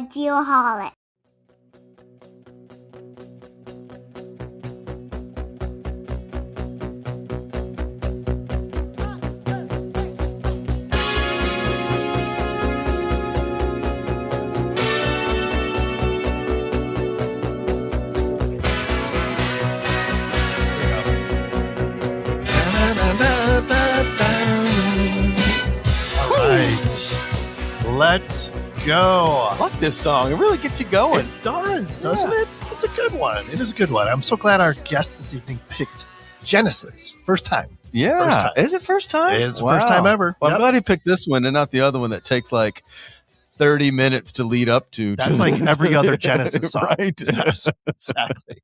Geoholics. Let's go. I like this song. It really gets you going. It does, doesn't it? It's a good one. It is a good one. I'm so glad our guest this evening picked Genesis. First time. Yeah. First time. Is it first time? It's the first time ever. Well, I'm glad he picked this one and not the other one that takes like 30 minutes to lead up to. That's like every other Genesis song. Right. Yes, exactly.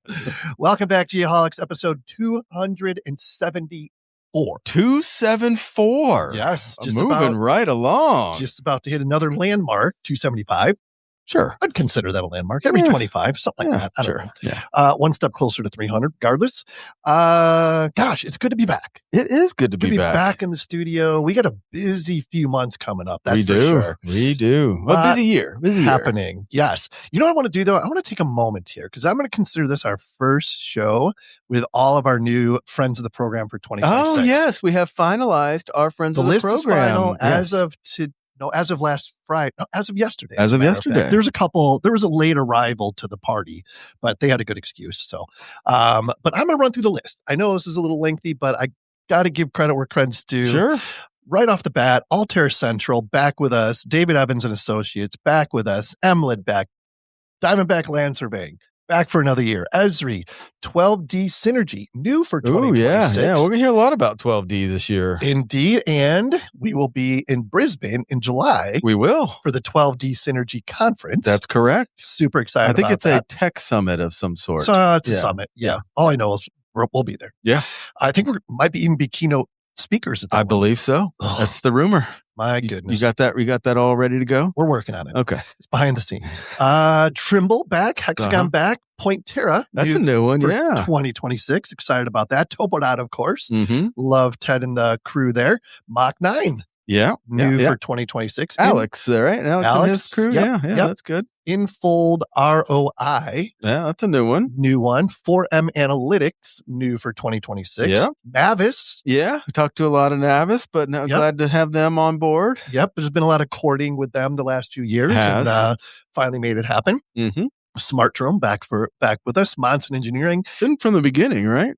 Welcome back, Geoholics, episode 274. 274. Yes. Moving right along. Just about to hit another landmark, 275. Sure. I'd consider that a landmark. Every 25, something like that. I don't know. Yeah. One step closer to 300, regardless. Gosh, it's good to be back. It is good to be back in the studio. We got a busy few months coming up. That's for sure. We do. Well, busy year. Happening. Yes. You know what I want to do, though? I want to take a moment here because I'm going to consider this our first show with all of our new friends of the program for 2026. Oh, yes. We have finalized our friends of the program. The list is final as of last Friday. No, as of yesterday. As of yesterday. There was a late arrival to the party, but they had a good excuse. So, but I'm going to run through the list. I know this is a little lengthy, but I got to give credit where credit's due. Sure. Right off the bat, Altair Central back with us. David Evans and Associates back with us. Emlid back. Diamondback Land Surveying back for another year. Esri, 12D Synergy, new for 2026. Yeah. We're going to hear a lot about 12D this year. Indeed. And we will be in Brisbane in July. We will. For the 12D Synergy Conference. That's correct. Super excited I think about it's a tech summit of some sort. So it's a summit. Yeah. All I know is we'll be there. Yeah. I think we might even be keynote speakers at that. I believe so. Oh, that's the rumor. My goodness. You got that all ready to go? We're working on it. Okay. It's behind the scenes. Trimble back, Hexagon back, Point Terra. That's a new one. For Yeah. 2026. Excited about that. Topodot, of course. Mm-hmm. Love Ted and the crew there. Mach 9. Yeah. New for 2026. Alex there, right? Alex and his crew. Yep, Yeah. That's good. Infold ROI. Yeah, that's a new one. New one. 4M Analytics. New for 2026. Yeah. Navis. Yeah. We talked to a lot of Navis, but now glad to have them on board. Yep. There's been a lot of courting with them the last few years. Has. And finally made it happen. Mm-hmm. Smart Drone back with us. Monson Engineering. Been from the beginning, right?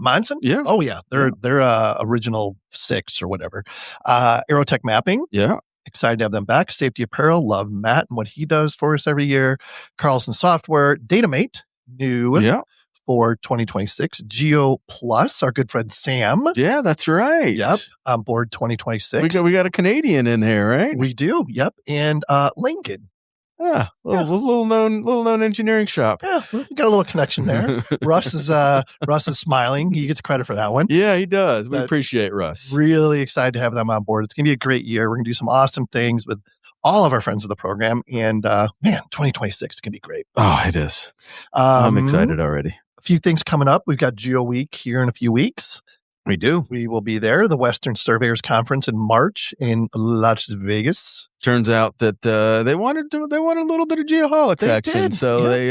Monson? Yeah. Oh, yeah. They're original 6 or whatever. Aerotech Mapping. Yeah. Excited to have them back. Safety Apparel. Love Matt and what he does for us every year. Carlson Software. Datamate. New. Yeah. For 2026. Geo Plus. Our good friend Sam. Yeah, that's right. Yep. On board 2026. We got a Canadian in here, right? We do. Yep. And Lincoln. Yeah, little known engineering shop. Yeah, we got a little connection there. Russ is smiling. He gets credit for that one. Yeah, he does. We appreciate Russ. Really excited to have them on board. It's going to be a great year. We're going to do some awesome things with all of our friends of the program. And 2026 is going to be great. Oh, it is. I'm excited already. A few things coming up. We've got Geo Week here in a few weeks. We do. We will be there. The Western Surveyors Conference in March in Las Vegas. Turns out that they wanted a little bit of Geoholics action. Did. So they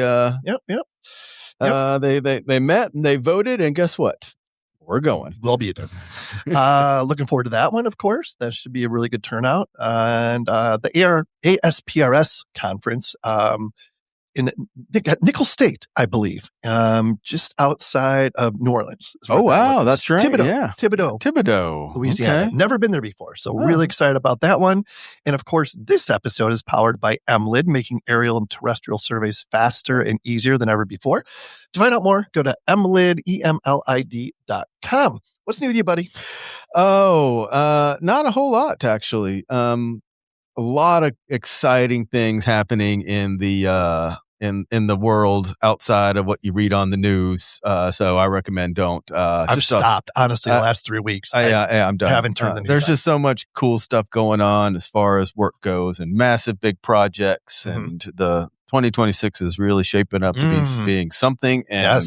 met and they voted, and guess what? We're going. We'll be there. Looking forward to that one, of course. That should be a really good turnout. And the ASPRS conference in Nickel State, I believe, just outside of New Orleans. Oh, wow. That's right. Thibodaux, Louisiana. Okay. Never been there before. So really excited about that one. And of course, this episode is powered by Emlid, making aerial and terrestrial surveys faster and easier than ever before. To find out more, go to emlid.com. What's new with you, buddy? Oh, not a whole lot, actually. A lot of exciting things happening in the in the world outside of what you read on the news. So I recommend don't. I've stopped, honestly, the last 3 weeks. I'm done. I haven't turned the news There's on. just so much cool stuff going on as far as work goes and massive big projects. And the 2026 is really shaping up to be being something. And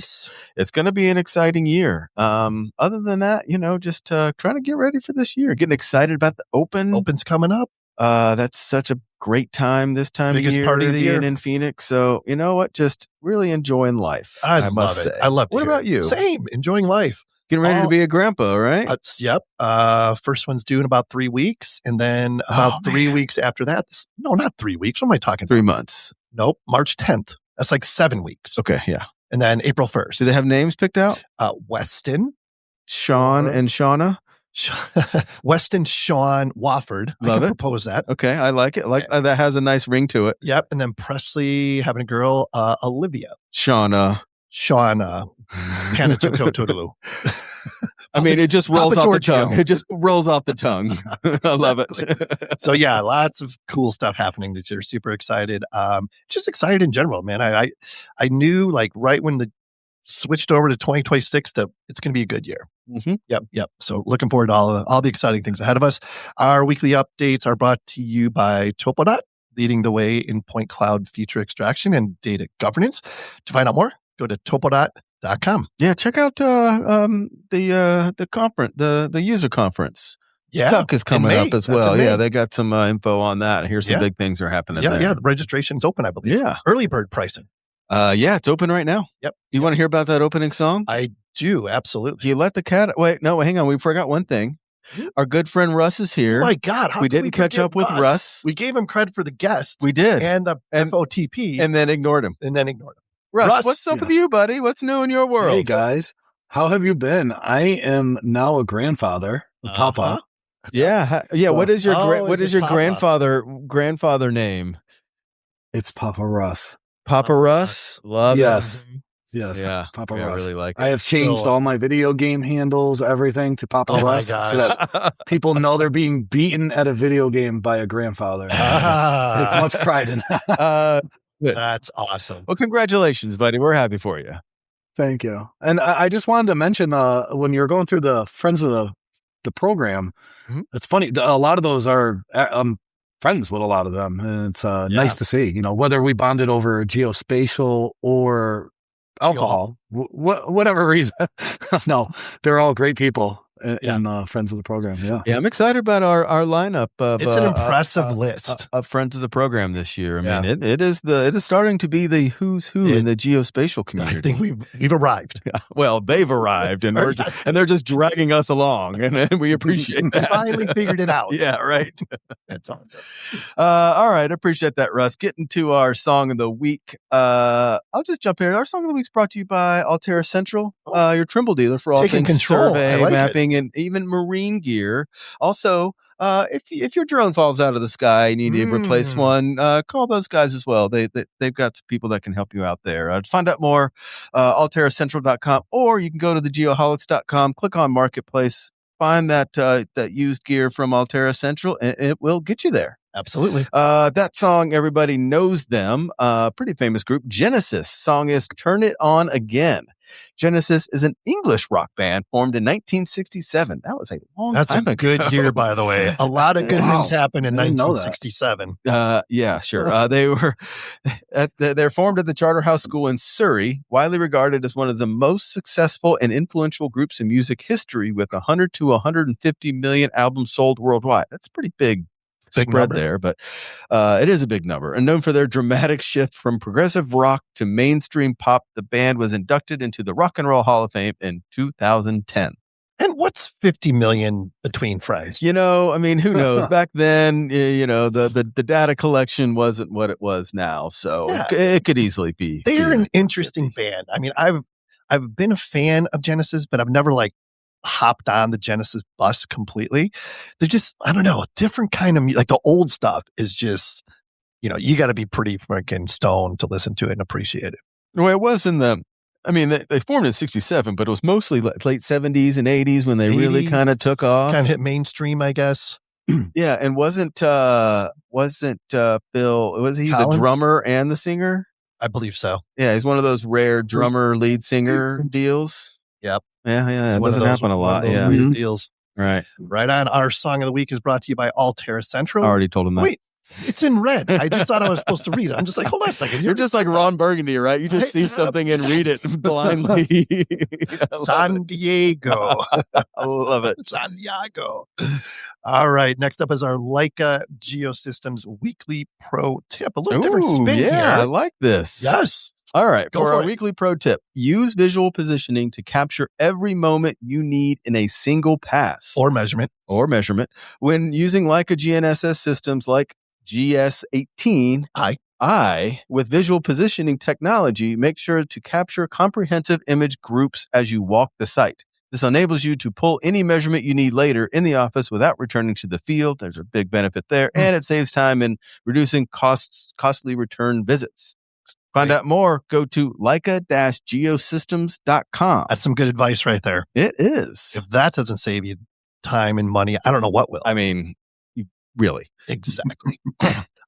it's going to be an exciting year. Other than that, just trying to get ready for this year. Getting excited about the Open. Open's coming up. That's such a great time this time Biggest of year party of the being year. in Phoenix. So you know what? Just really enjoying life. I must love say. it. I love to What hear about it. you? Same. Enjoying life. Getting ready to be a grandpa, right? Yep. First one's due in about 3 weeks. And then about 3 weeks after that. No, not 3 weeks. What am I talking 3 about? months. Nope. March 10th. That's like 7 weeks. Okay. Yeah. And then April 1st. Do they have names picked out? Weston. Sean and Shauna. Weston Sean Wofford. Love it. Propose that. Okay. I like it. That has a nice ring to it. Yep. And then Presley having a girl, Olivia. Shauna. Toodaloo. I mean, it just rolls off the tongue. It just rolls off the tongue. I love it. So yeah, lots of cool stuff happening this year. Super excited. Just excited in general, man. I knew like right when the switched over to 2026 that it's going to be a good year. Mm-hmm. Yep. So looking forward to all the exciting things ahead of us. Our weekly updates are brought to you by Topodot, leading the way in point cloud feature extraction and data governance. To find out more, go to topodot.com. Yeah, check out the conference, the user conference. Yeah, Tuck is coming up as well. Yeah, they got some info on that. Here's some big things are happening there. Yeah, the registration's open, I believe. Yeah. Early bird pricing. Yeah, it's open right now. Yep. You want to hear about that opening song? I do, absolutely. Do you let the cat... Wait, no, hang on. We forgot one thing. Our good friend Russ is here. Oh my God. We didn't catch up with Russ. We gave him credit for the guest. We did. And the FOTP. And then ignored him. Russ, what's up with you, buddy? What's new in your world? Hey, guys. How have you been? I am now a grandfather, Papa. Yeah. Yeah. So, what is your grandfather name? It's Papa Russ. Papa Russ? Love Yes. it. Yes. Yeah. Papa I Russ. really like it. I have changed all my video game handles, everything to Papa Russ. My gosh. So that people know they're being beaten at a video game by a grandfather. I take much pride in that. That's awesome. Well, congratulations, buddy. We're happy for you. Thank you. And I just wanted to mention when you're going through the Friends of the program, it's funny. A lot of those are friends with a lot of them. And it's nice to see, whether we bonded over geospatial or alcohol, whatever reason. No, they're all great people in Friends of the program. Yeah, I'm excited about our lineup of it's an impressive list of Friends of the program this year. I mean, it is starting to be the who's who in the geospatial community. I think we've arrived. Well, they've arrived and they're just dragging us along, and we appreciate that. Finally figured it out. Yeah, right. That's awesome. All right, I appreciate that, Russ. Getting to our song of the week. I'll just jump here. Our song of the week's brought to you by Altera Central, your Trimble dealer for all Taking things control. survey, I like mapping, and even marine gear. Also, if your drone falls out of the sky and you need to replace one, call those guys as well. They've got some people that can help you out there. To find out more, alteracentral.com, or you can go to the geoholics.com, click on Marketplace, find that used gear from Altera Central, and it will get you there. Absolutely. That song, everybody knows them. Pretty famous group. Genesis. Song is Turn It On Again. Genesis is an English rock band formed in 1967. That was a long time ago. That's a good year, by the way. A lot of good things happened in 1967. Yeah, sure. They're formed at the Charterhouse School in Surrey, widely regarded as one of the most successful and influential groups in music history, with 100 to 150 million albums sold worldwide. That's pretty big spread there, but it is a big number. And known for their dramatic shift from progressive rock to mainstream pop, the band was inducted into the Rock and Roll Hall of Fame in 2010. And what's 50 million between friends? I mean, who knows? Back then, the data collection wasn't what it was now, so it could easily be. They're an interesting band. I mean, I've been a fan of Genesis, but I've never hopped on the Genesis bus completely. They're just, I don't know, a different kind of music. The old stuff is just, you got to be pretty freaking stoned to listen to it and appreciate it. Well, it was they formed in 67, but it was mostly late 70s and 80s when they really kind of took off. Kind of hit mainstream, I guess. Yeah, and wasn't Bill, was he Collins? The drummer and the singer? I believe so. Yeah, he's one of those rare drummer lead singer deals. Yep. Yeah. It doesn't happen a lot. Yeah. Weird deals. Right on. Our song of the week is brought to you by Altera Central. I already told him that. Wait, It's in red. I just thought I was supposed to read it. I'm just like, hold on a second. You're just like Ron Burgundy, right? You just see something and read it blindly. San Diego. I love it. San Diego. All right. Next up is our Leica Geosystems weekly pro tip. A little different spin here. I like this. Yes. All right. Go for for our it. weekly pro tip, use visual positioning to capture every moment you need in a single pass Or measurement. when using Leica GNSS systems like GS18 I with visual positioning technology. Make sure to capture comprehensive image groups as you walk the site. This enables you to pull any measurement you need later in the office without returning to the field. There's a big benefit there, and it saves time in reducing costly return visits. Find out more, go to Leica-geosystems.com. That's some good advice right there. It is. If that doesn't save you time and money, I don't know what will. I mean, really. Exactly.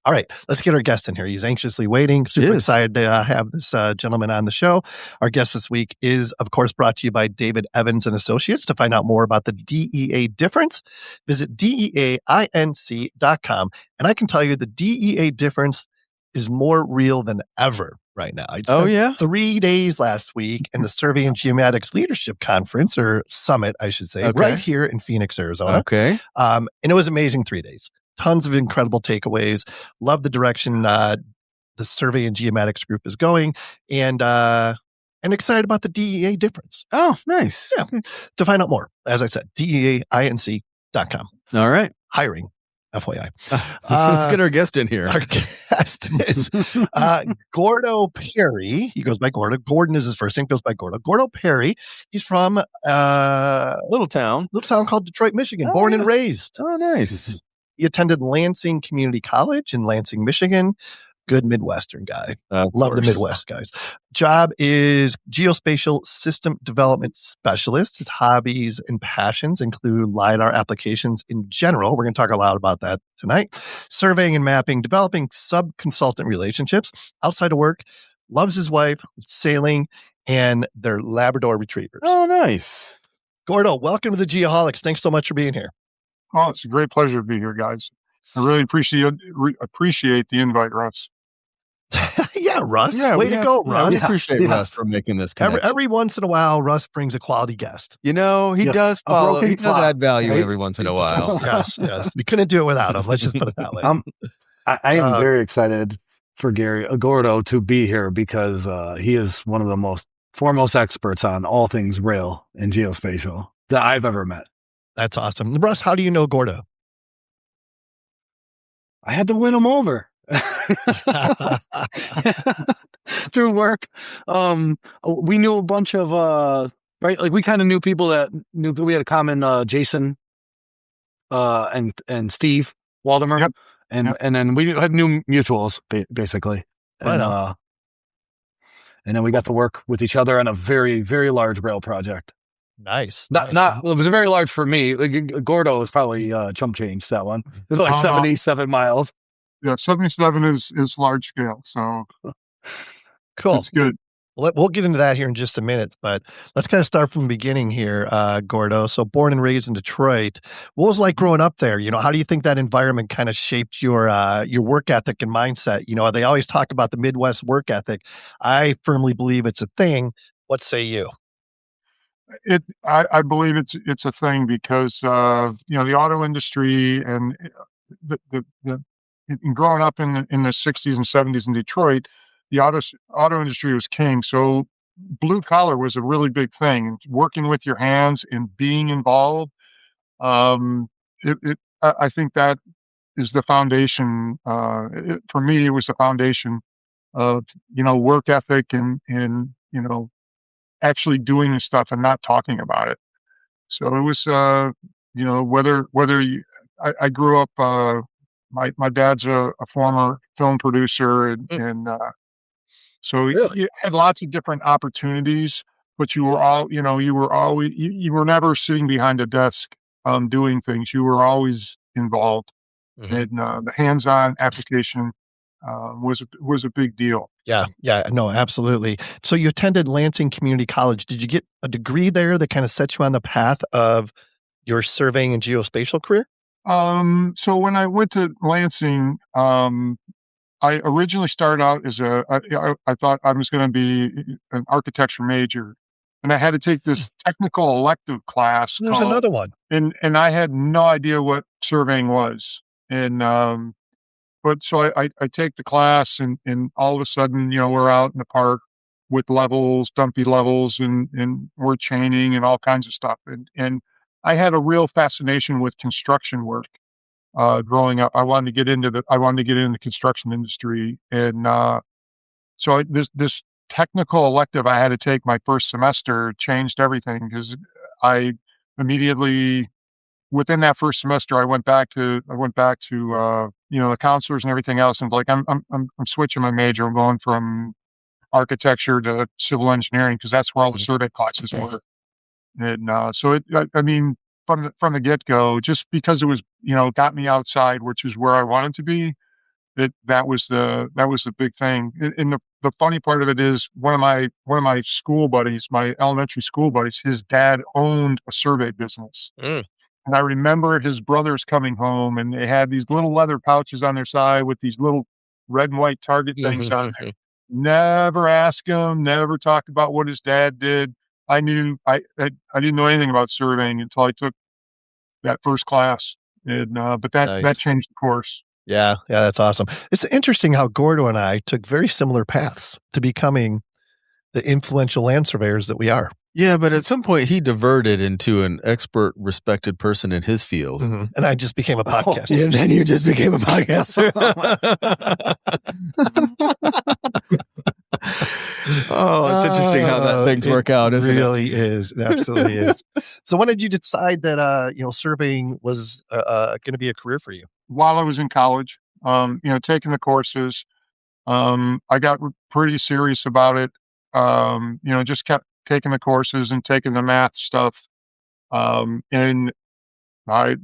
All right, let's get our guest in here. He's anxiously waiting. Super excited to have this gentleman on the show. Our guest this week is, of course, brought to you by David Evans and Associates. To find out more about the DEA difference, visit DEAINC.com. And I can tell you the DEA difference is more real than ever right now. I spent 3 days last week in the Survey and Geomatics Leadership Conference, or Summit, I should say, right here in Phoenix, Arizona. Okay. And it was amazing 3 days. Tons of incredible takeaways. Love the direction the Survey and Geomatics group is going, and excited about the DEA difference. Oh, nice. Yeah. To find out more, as I said, DEAINC.com. All right. Hiring, FYI. Let's get our guest in here. Our guest is Gordo Perry. He goes by Gordo. Gordon is his first name, goes by Gordo. Gordo Perry. He's from little town called Detroit, Michigan. Born and raised. Oh, nice. He attended Lansing Community College in Lansing, Michigan. Good Midwestern guy. Love the Midwest guys. Job is geospatial system development specialist. His hobbies and passions include LiDAR applications in general. We're going to talk a lot about that tonight. Surveying and mapping, developing sub-consultant relationships. Outside of work, loves his wife, sailing, and their Labrador retrievers. Oh, nice. Gordo, welcome to the Geoholics. Thanks so much for being here. Oh, it's a great pleasure to be here, guys. I really appreciate the invite, Russ. Yeah, Russ. Way to go, Russ. We appreciate Russ for making this connection. Every once in a while, Russ brings a quality guest. You know, he does follow. He does add value every once in a while. Yes. We couldn't do it without him. Let's just put it that way. I am very excited for Gordo to be here because he is one of the foremost experts on all things rail and geospatial that I've ever met. That's awesome. Russ, how do you know Gordo? I had to win him over through work. We knew a bunch of right, like we kind of knew people that knew we had a common Jason and Steve Waldemer, and then we had new mutuals basically, and then we got to work with each other on a very, very large rail project. Nice. Well, it was very large for me. Like, Gordo was probably chump change, that one. It was like 77 miles. Yeah, 77 is large scale, so cool. It's good. We'll get into that here in just a minute, but let's kind of start from the beginning here, Gordo. So born and raised in Detroit. What was it like growing up there? You know, how do you think that environment kind of shaped your work ethic and mindset? You know, they always talk about the Midwest work ethic. I firmly believe it's a thing. What say you? I believe it's a thing because the auto industry and growing up in the 60s and 70s in Detroit, the auto industry was king. So blue collar was a really big thing. Working with your hands and being involved. I think that is the foundation. For me, it was the foundation of work ethic and actually doing the stuff and not talking about it. So it was, whether you, I grew up, my dad's a former film producer and so you had lots of different opportunities, but you were you were never sitting behind a desk, doing things. You were always involved, and the hands-on application was a big deal. Yeah, no, absolutely. So you attended Lansing Community College. Did you get a degree there that kind of set you on the path of your surveying and geospatial career? So when I went to Lansing, I originally started out as I thought I was going to be an architecture major, and I had to take this technical elective class There's called, another one. and I had no idea what surveying was. And but so I take the class, and all of a sudden, we're out in the park with levels, dumpy levels, and we're chaining and all kinds of stuff. And I had a real fascination with construction work. Growing up, I wanted to get into the construction industry, and so this technical elective I had to take my first semester changed everything, because I immediately, within that first semester, I went back to the counselors and everything else, and like, I'm switching my major. I'm going from architecture to civil engineering, because that's where all the survey classes were. And I mean, from the get go, just because it was, got me outside, which is where I wanted to be. That was the big thing. And the funny part of it is, one of my school buddies, my elementary school buddies, his dad owned a survey business. And I remember his brothers coming home, and they had these little leather pouches on their side with these little red and white target things on there. Never asked him, never talked about what his dad did. I didn't know anything about surveying until I took that first class. And but Nice. that changed the course. Yeah, that's awesome. It's interesting how Gordo and I took very similar paths to becoming the influential land surveyors that we are. Yeah, but at some point he diverted into an expert, respected person in his field. And I just became a podcaster. Yeah, and then you just became a podcaster. Oh, it's interesting how that things work out, isn't it? It really is. It absolutely is. So when did you decide that surveying was going to be a career for you? While I was in college, taking the courses, I got pretty serious about it. Just kept taking the courses and taking the math stuff. And I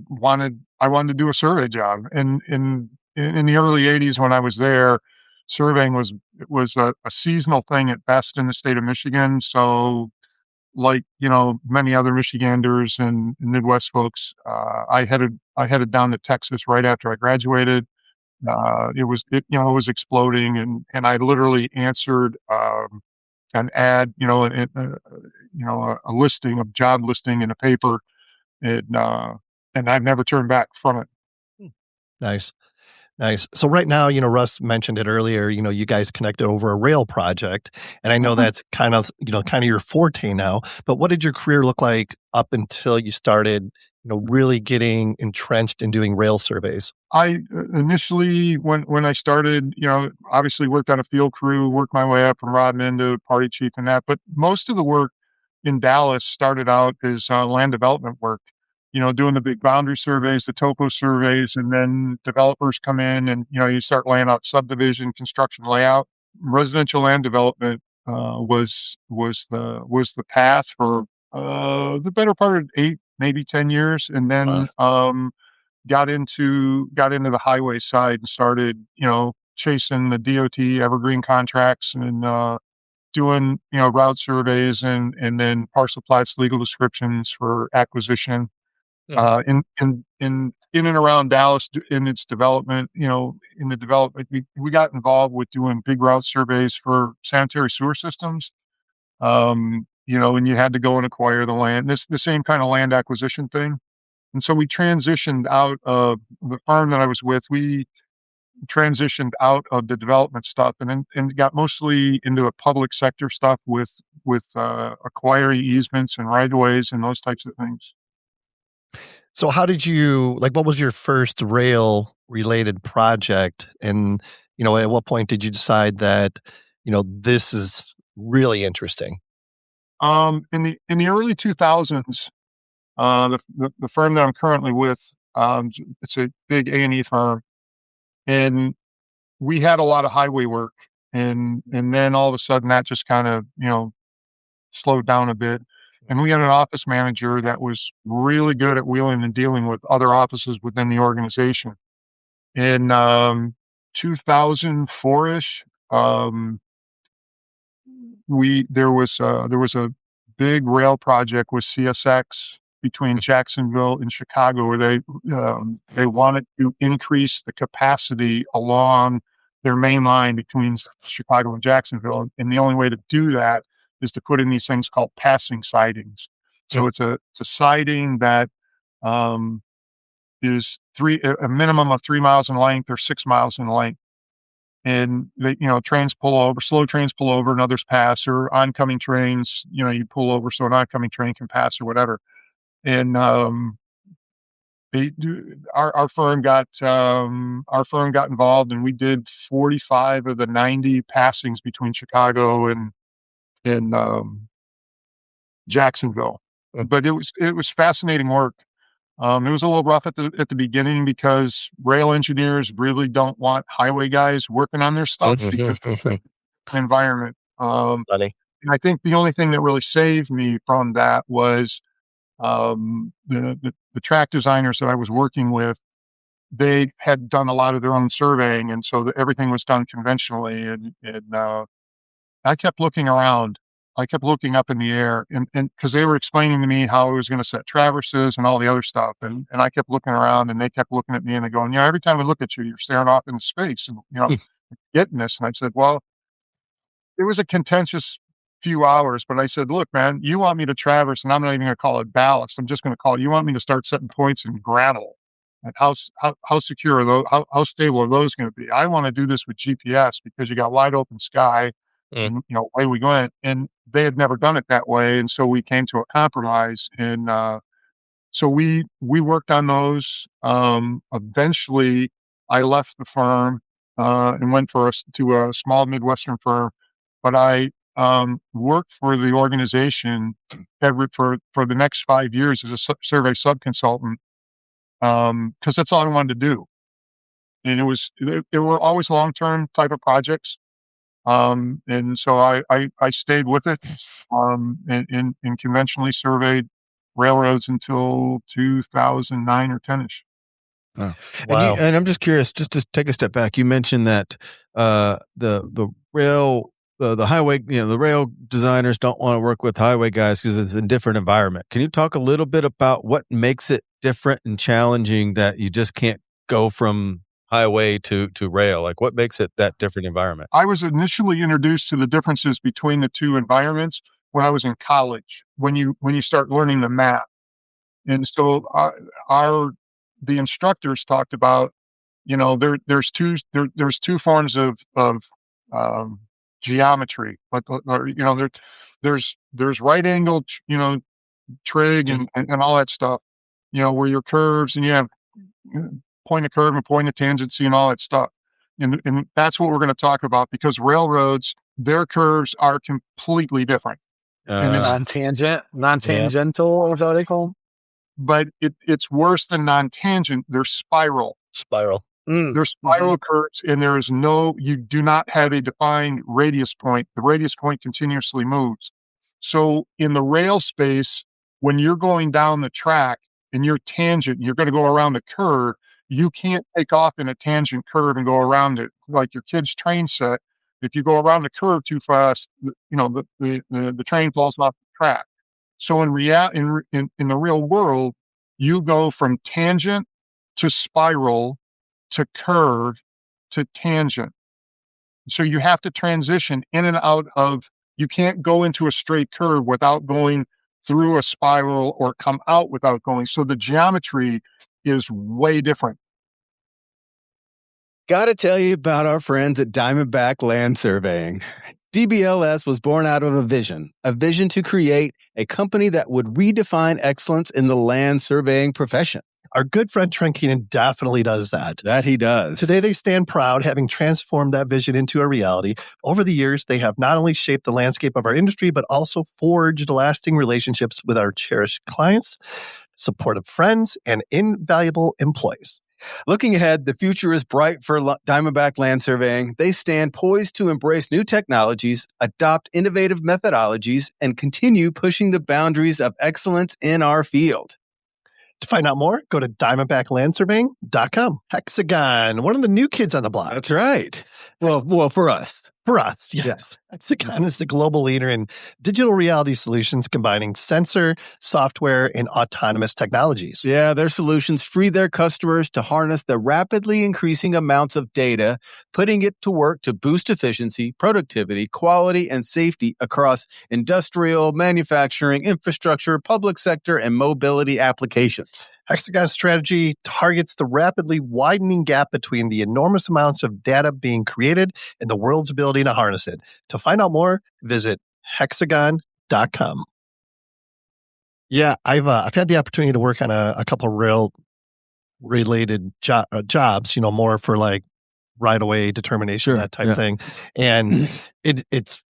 wanted to do a survey job. And in the early '80s, when I was there, surveying was a seasonal thing at best in the state of Michigan. So, like, many other Michiganders and Midwest folks, I headed down to Texas right after I graduated. It was exploding, and I literally answered an ad, a listing, a job listing in a paper, and I've never turned back from it. Nice. So right now, Russ mentioned it earlier, you guys connected over a rail project, and I know that's kind of your forte now, but what did your career look like up until you started, really getting entrenched in doing rail surveys? I initially, when I started, obviously worked on a field crew, worked my way up from rodman to party chief and that, but most of the work in Dallas started out as land development work. Doing the big boundary surveys, the topo surveys, and then developers come in, and you start laying out subdivision, construction layout. Residential land development was the path for the better part of 8, maybe 10 years, and then got into the highway side and started chasing the DOT evergreen contracts, and doing route surveys, and then parcel plats, legal descriptions for acquisition. In and around Dallas in its development, in the development, we got involved with doing big route surveys for sanitary sewer systems. And you had to go and acquire the land, the same kind of land acquisition thing. And so we transitioned out of the firm that I was with. We transitioned out of the development stuff, and got mostly into the public sector stuff with acquiring easements and right of ways and those types of things. So how did you, what was your first rail related project? And, at what point did you decide that, this is really interesting? In the early 2000s, the firm that I'm currently with, it's a big A&E firm, and we had a lot of highway work, and then all of a sudden that just kind of, slowed down a bit. And we had an office manager that was really good at wheeling and dealing with other offices within the organization. In 2004-ish, there was a big rail project with CSX between Jacksonville and Chicago, where they wanted to increase the capacity along their main line between Chicago and Jacksonville. And the only way to do that is to put in these things called passing sidings. So it's a siding that is a minimum of 3 miles in length or 6 miles in length. And trains pull over, slow trains pull over and others pass, or oncoming trains, you pull over so an oncoming train can pass or whatever. And our firm got involved, and we did 45 of the 90 passings between Chicago and Jacksonville. But it was fascinating work. It was a little rough at the beginning because rail engineers really don't want highway guys working on their stuff because of the environment. Funny. And I think the only thing that really saved me from that was the track designers that I was working with. They had done a lot of their own surveying, and so everything was done conventionally. And I kept looking around. I kept looking up in the air, and because they were explaining to me how I was going to set traverses and all the other stuff, and I kept looking around, and they kept looking at me, and they're going, every time we look at you, you're staring off into space, and getting this. And I said, well, it was a contentious few hours, but I said, look, man, you want me to traverse, and I'm not even going to call it ballast. I'm just going to call it. You want me to start setting points in gravel, and how secure are those? How stable are those going to be? I want to do this with GPS because you got wide open sky. And, away we went, and they had never done it that way. And so we came to a compromise. And so we worked on those. Eventually, I left the firm and went to a small Midwestern firm. But I worked for the organization for the next 5 years as a survey subconsultant because that's all I wanted to do. And it were always long-term type of projects. And so I stayed with it, and conventionally surveyed railroads until 2009 or 10ish. Wow. And I'm just curious, just to take a step back, you mentioned that the highway, the rail designers don't want to work with highway guys because it's a different environment. Can you talk a little bit about what makes it different and challenging that you just can't go from highway to rail? Like, what makes it that different environment? I was initially introduced to the differences between the two environments when I was in college, when you start learning the math. And so the instructors talked about, there's two forms of geometry, there's right angled, trig and all that stuff, where your curves, and you have point of curve and point of tangency and all that stuff. And that's what we're going to talk about, because railroads, their curves are completely different. Non-tangential, or what they call them? But it's worse than non-tangent. They're spiral. They're spiral curves, and you do not have a defined radius point. The radius point continuously moves. So in the rail space, when you're going down the track and you're tangent, you're going to go around the curve, you can't take off in a tangent curve and go around it like your kid's train set. If you go around the curve too fast, the train falls off the track. So in the real world, you go from tangent to spiral to curve to tangent. So you have to transition in and out of. You can't go into a straight curve without going through a spiral, or come out without going. So the geometry is way different. Got to tell you about our friends at Diamondback Land Surveying. DBLS was born out of a vision to create a company that would redefine excellence in the land surveying profession. Our good friend Trent Keenan definitely does that. That he does. Today, they stand proud, having transformed that vision into a reality. Over the years, they have not only shaped the landscape of our industry, but also forged lasting relationships with our cherished clients, supportive friends, and invaluable employees. Looking ahead, the future is bright for Diamondback Land Surveying. They stand poised to embrace new technologies, adopt innovative methodologies, and continue pushing the boundaries of excellence in our field. To find out more, go to diamondbacklandsurveying.com. Hexagon, one of the new kids on the block. That's right. Well, for us. For us, yeah. Hexagon is the global leader in digital reality solutions combining sensor, software, and autonomous technologies. Yeah, their solutions free their customers to harness the rapidly increasing amounts of data, putting it to work to boost efficiency, productivity, quality, and safety across industrial, manufacturing, infrastructure, public sector, and mobility applications. Hexagon's strategy targets the rapidly widening gap between the enormous amounts of data being created and the world's ability to harness it. To find out more, visit hexagon.com. Yeah, I've had the opportunity to work on a couple of rail related jobs, more for like right of way determination, that type of thing, and it's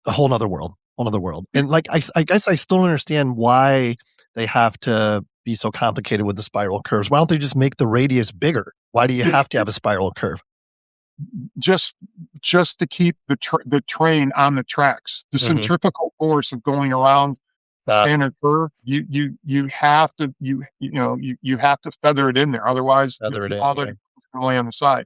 a whole nother world. And like I guess I still don't understand why they have to be so complicated with the spiral curves. Why don't they just make the radius bigger? Why do you have to have a spiral curve? Just to keep the train on the tracks. The centrifugal force of going around the standard curve, you have to feather it in there. Otherwise, all the lay on the side.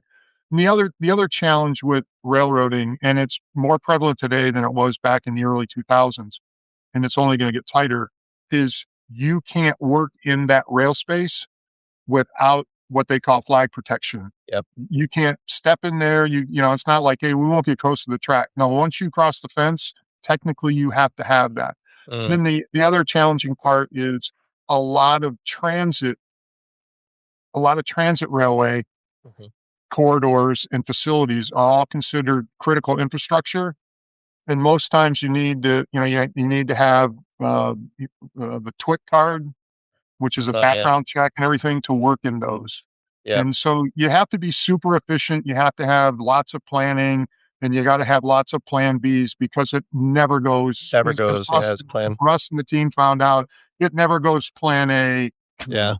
And the other challenge with railroading, and it's more prevalent today than it was back in the early 2000s, and it's only going to get tighter, is you can't work in that rail space without what they call flag protection. Yep. You can't step in there. It's not like, hey, we won't get close to the track. No, once you cross the fence, technically you have to have that. Then the other challenging part is a lot of transit railway corridors and facilities are all considered critical infrastructure. And most times you need to have the TWIC card, which is a background check and everything to work in those. Yeah. And so you have to be super efficient. You have to have lots of planning, and you got to have lots of plan Bs, because it never goes as planned. Russ and the team found out it never goes plan A. Yeah.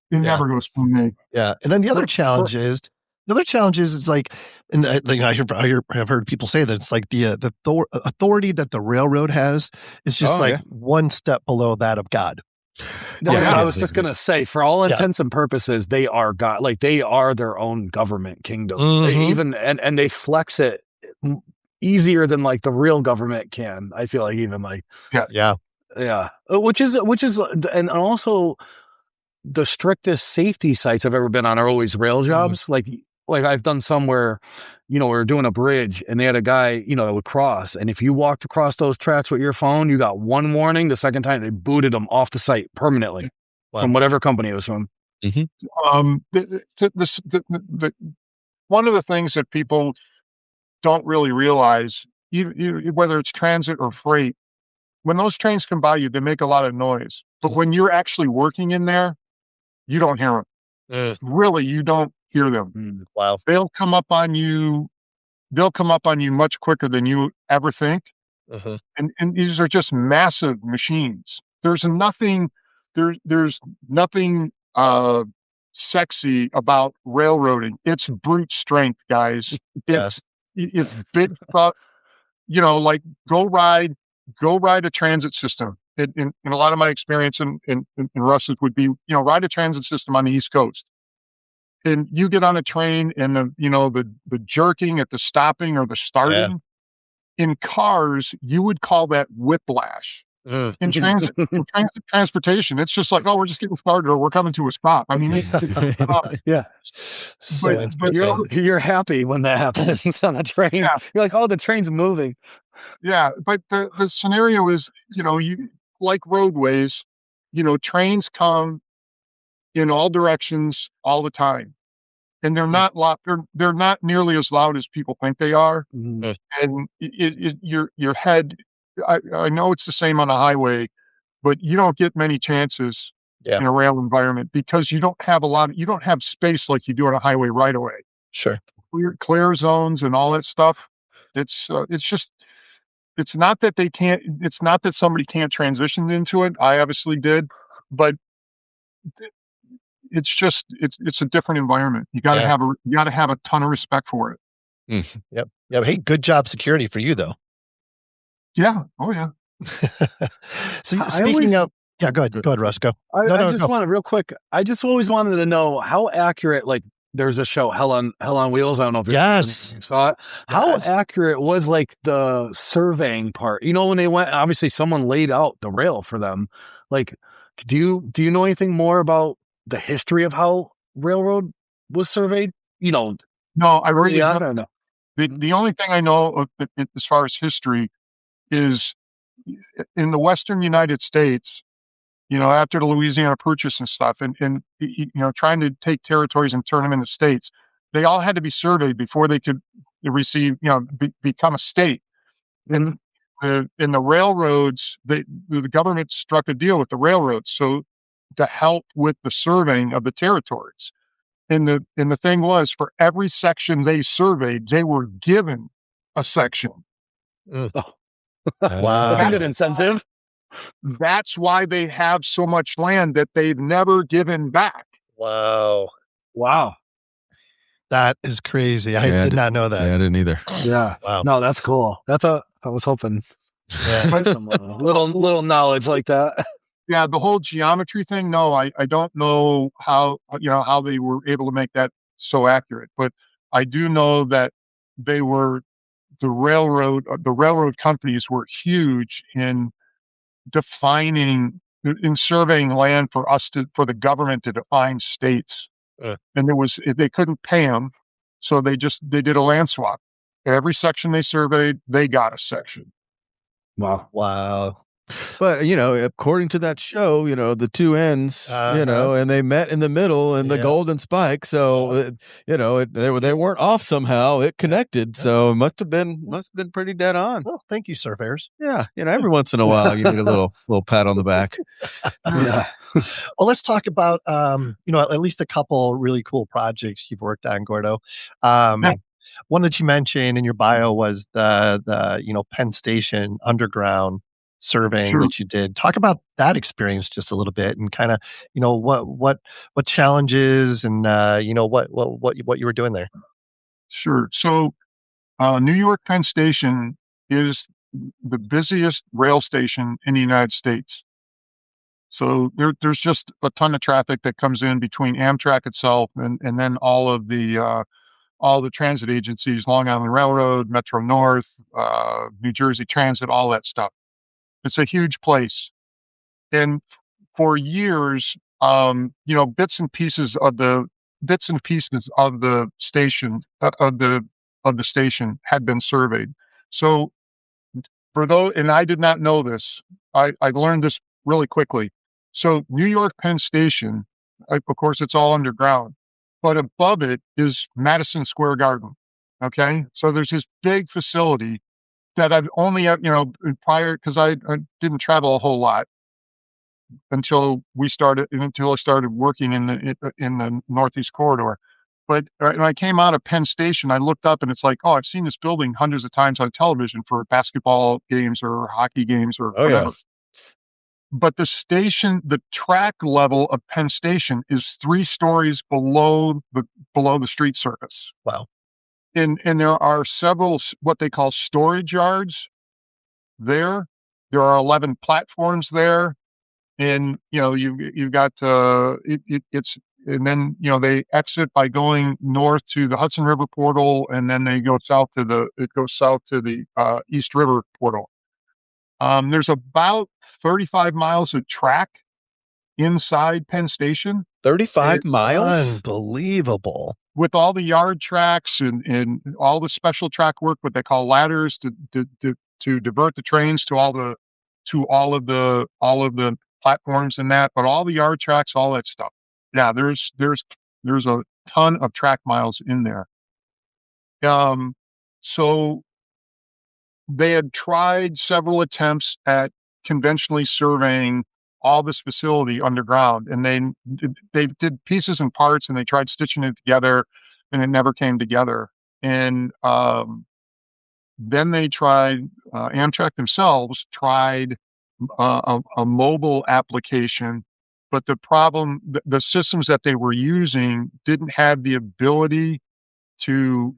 It never goes plan A. Yeah. And then the other challenge is it's like, and I've heard people say that it's like the authority that the railroad has is just one step below that of God. I was just gonna say, for all intents and purposes, they are God. Like, they are their own government kingdom. They even and they flex it easier than like the real government can. I feel like even like which is and also the strictest safety sites I've ever been on are always rail jobs. Like I've done some where, we're doing a bridge and they had a guy, that would cross. And if you walked across those tracks with your phone, you got one warning. The second time they booted them off the site permanently from whatever company it was from. One of the things that people don't really realize, whether it's transit or freight, when those trains come by you, they make a lot of noise. But when you're actually working in there, you don't hear them. Really, you don't hear them. Wow. They'll come up on you much quicker than you ever think. And these are just massive machines. There's nothing sexy about railroading. It's brute strength, guys. It's big thought, like go ride a transit system. In a lot of my experience in Russ's would be, ride a transit system on the East Coast. And you get on a train and the jerking at the stopping or the starting. In cars, you would call that whiplash. In transportation, it's just like, oh, we're just getting started, or we're coming to a stop. I mean, you're happy when that happens on a train. Yeah. You're like, oh, the train's moving. Yeah, but the scenario is, you like roadways, trains come in all directions all the time, and they're not loud. They're not nearly as loud as people think they are. And your head. I know it's the same on a highway, but you don't get many chances in a rail environment because you don't have space like you do on a highway right away. Sure. Clear zones and all that stuff. It's not that somebody can't transition into it. I obviously did, but it's a different environment. You got to have a ton of respect for it. Yep. Yeah. Hey, good job security for you though. Yeah. Oh yeah. So speaking of, go ahead, Russ, go. I just wanted real quick. I just always wanted to know how accurate, like there's a show, Hell on Wheels. I don't know if Yes. you saw it. How accurate was like the surveying part? When they went, obviously someone laid out the rail for them. Like, do you know anything more about the history of how railroad was surveyed? No, I really I don't know. The only thing I know as far as history is in the Western United States, after the Louisiana Purchase and stuff, and trying to take territories and turn them into states, they all had to be surveyed before they could receive, become a state. And in the railroads, the government struck a deal with the railroads so to help with the surveying of the territories. And the thing was, for every section they surveyed, they were given a section. Wow, that's a good incentive. That's why they have so much land that they've never given back. Wow. That is crazy. I did not know that. Yeah, I didn't either. Yeah. Wow. No, that's cool. I was hoping some little knowledge like that. Yeah, the whole geometry thing. No, I don't know how they were able to make that so accurate, but I do know that the railroad companies were huge in surveying land for the government to define states. And they couldn't pay them, so they did a land swap. Every section they surveyed, they got a section. Wow. But according to that show, the two ends, and they met in the middle in the golden spike. So they weren't off somehow. It connected. So it must have been pretty dead on. Well, thank you, surveyors. Yeah, every once in a while you need a little pat on the back. Yeah. Well, let's talk about at least a couple really cool projects you've worked on, Gordo. One that you mentioned in your bio was the Penn Station underground surveying that you did. Talk about that experience just a little bit, and kind of what challenges and what you were doing there. Sure. So New York Penn Station is the busiest rail station in the United States. So there's just a ton of traffic that comes in between Amtrak itself and then all the transit agencies, Long Island Railroad, Metro North, New Jersey Transit, all that stuff. It's a huge place. And for years, bits and pieces of the station of the station had been surveyed. So and I did not know this, I learned this really quickly. So New York Penn Station, of course, it's all underground, but above it is Madison Square Garden. Okay, so there's this big facility that I've only, prior, because I didn't travel a whole lot until I started working in the Northeast Corridor. But when I came out of Penn Station, I looked up and it's like, oh, I've seen this building hundreds of times on television for basketball games or hockey games or whatever. Yeah. But the track level of Penn Station is 3 stories below the street surface. Wow. And there are several what they call storage yards there. There are 11 platforms there, and you've got it's and then they exit by going north to the Hudson River portal, and then they go south to the East River portal. There's about 35 miles of track inside Penn Station. 35 miles? Unbelievable. With all the yard tracks and all the special track work, what they call ladders to divert the trains to all of the platforms and that, but all the yard tracks, all that stuff. Yeah, there's a ton of track miles in there. So they had tried several attempts at conventionally surveying all this facility underground, and they did pieces and parts, and they tried stitching it together, and it never came together. And then they tried, Amtrak themselves tried a mobile application, but the problem, the systems that they were using didn't have the ability to,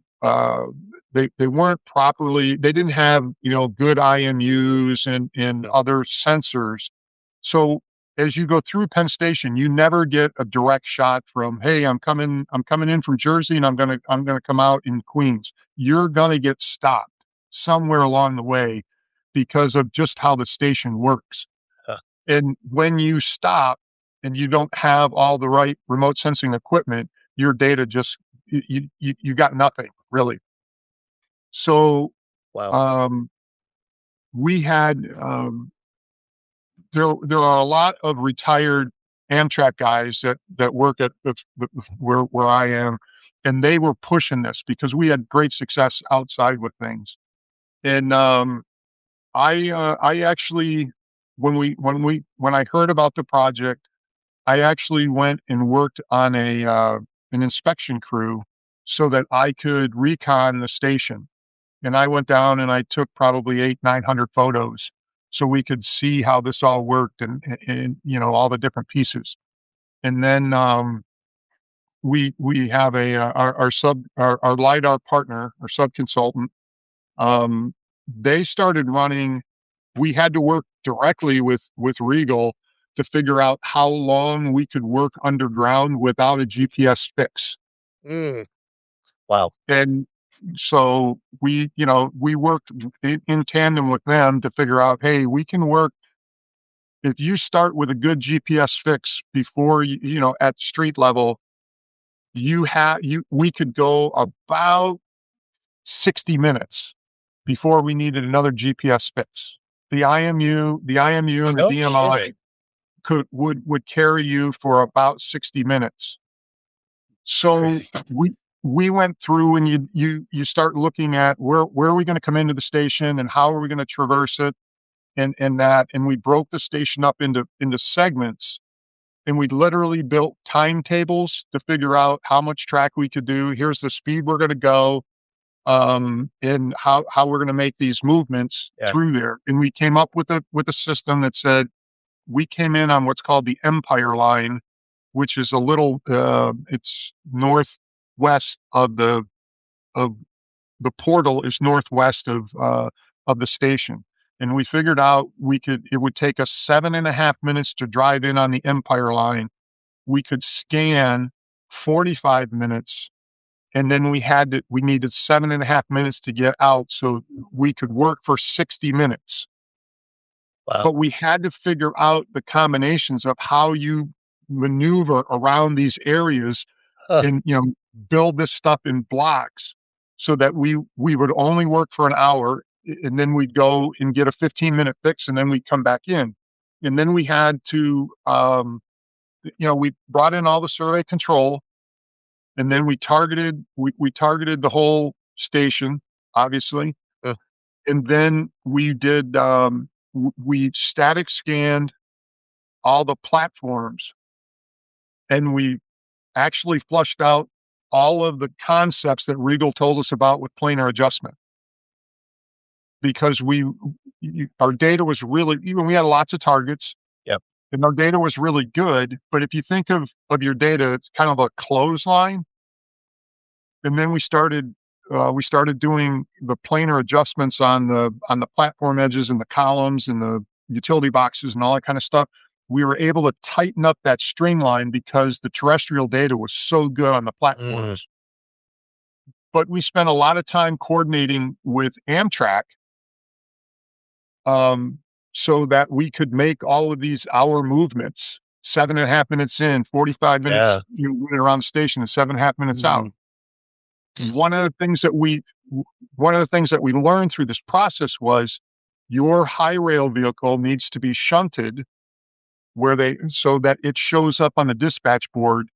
they weren't properly, they didn't have, good IMUs and other sensors. So as you go through Penn Station, you never get a direct shot from, hey, I'm coming in from Jersey and I'm gonna come out in Queens. You're gonna get stopped somewhere along the way because of just how the station works. Huh. And when you stop and you don't have all the right remote sensing equipment, your data just you got nothing really. So Wow. we had there are a lot of retired Amtrak guys that work at where I am, and they were pushing this because we had great success outside with things. And I actually when I heard about the project, I actually went and worked on an inspection crew so that I could recon the station. And I went down and I took probably 900 photos so we could see how this all worked and all the different pieces. And then we have our LiDAR partner, our sub consultant. They started running. We had to work directly with Regal to figure out how long we could work underground without a GPS fix. Wow. And so we worked in tandem with them to figure out, hey, we can work. If you start with a good GPS fix before at street level, we could go about 60 minutes before we needed another GPS fix. The IMU and the No DMI kidding. would carry you for about 60 minutes. So Crazy. we went through and you start looking at where are we going to come into the station and how are we going to traverse it and we broke the station up into segments, and we literally built timetables to figure out how much track we could do. Here's the speed we're going to go, and how we're going to make these movements through there. And we came up with a system that said we came in on what's called the Empire Line, which is a little it's northwest of the portal is northwest of the station. And we figured out it would take us 7.5 minutes to drive in on the Empire Line. We could scan 45 minutes, and then we needed 7.5 minutes to get out so we could work for 60 minutes. Wow. But we had to figure out the combinations of how you maneuver around these areas and build this stuff in blocks so that we would only work for an hour, and then we'd go and get a 15-minute fix, and then we'd come back in. And then we had to we brought in all the survey control, and then we targeted the whole station, obviously. And then we did we static scanned all the platforms, and we actually flushed out all of the concepts that Regal told us about with planar adjustment, because our data was really, we had lots of targets. Yep. And our data was really good. But if you think of your data, it's kind of a clothesline. And then we started doing the planar adjustments on the platform edges and the columns and the utility boxes and all that kind of stuff. We were able to tighten up that streamline because the terrestrial data was so good on the platforms. But we spent a lot of time coordinating with Amtrak so that we could make all of these hour movements, 7.5 minutes in, 45 minutes around the station, and 7.5 minutes out. One of the things that we learned through this process was your high rail vehicle needs to be shunted so that it shows up on the dispatch board.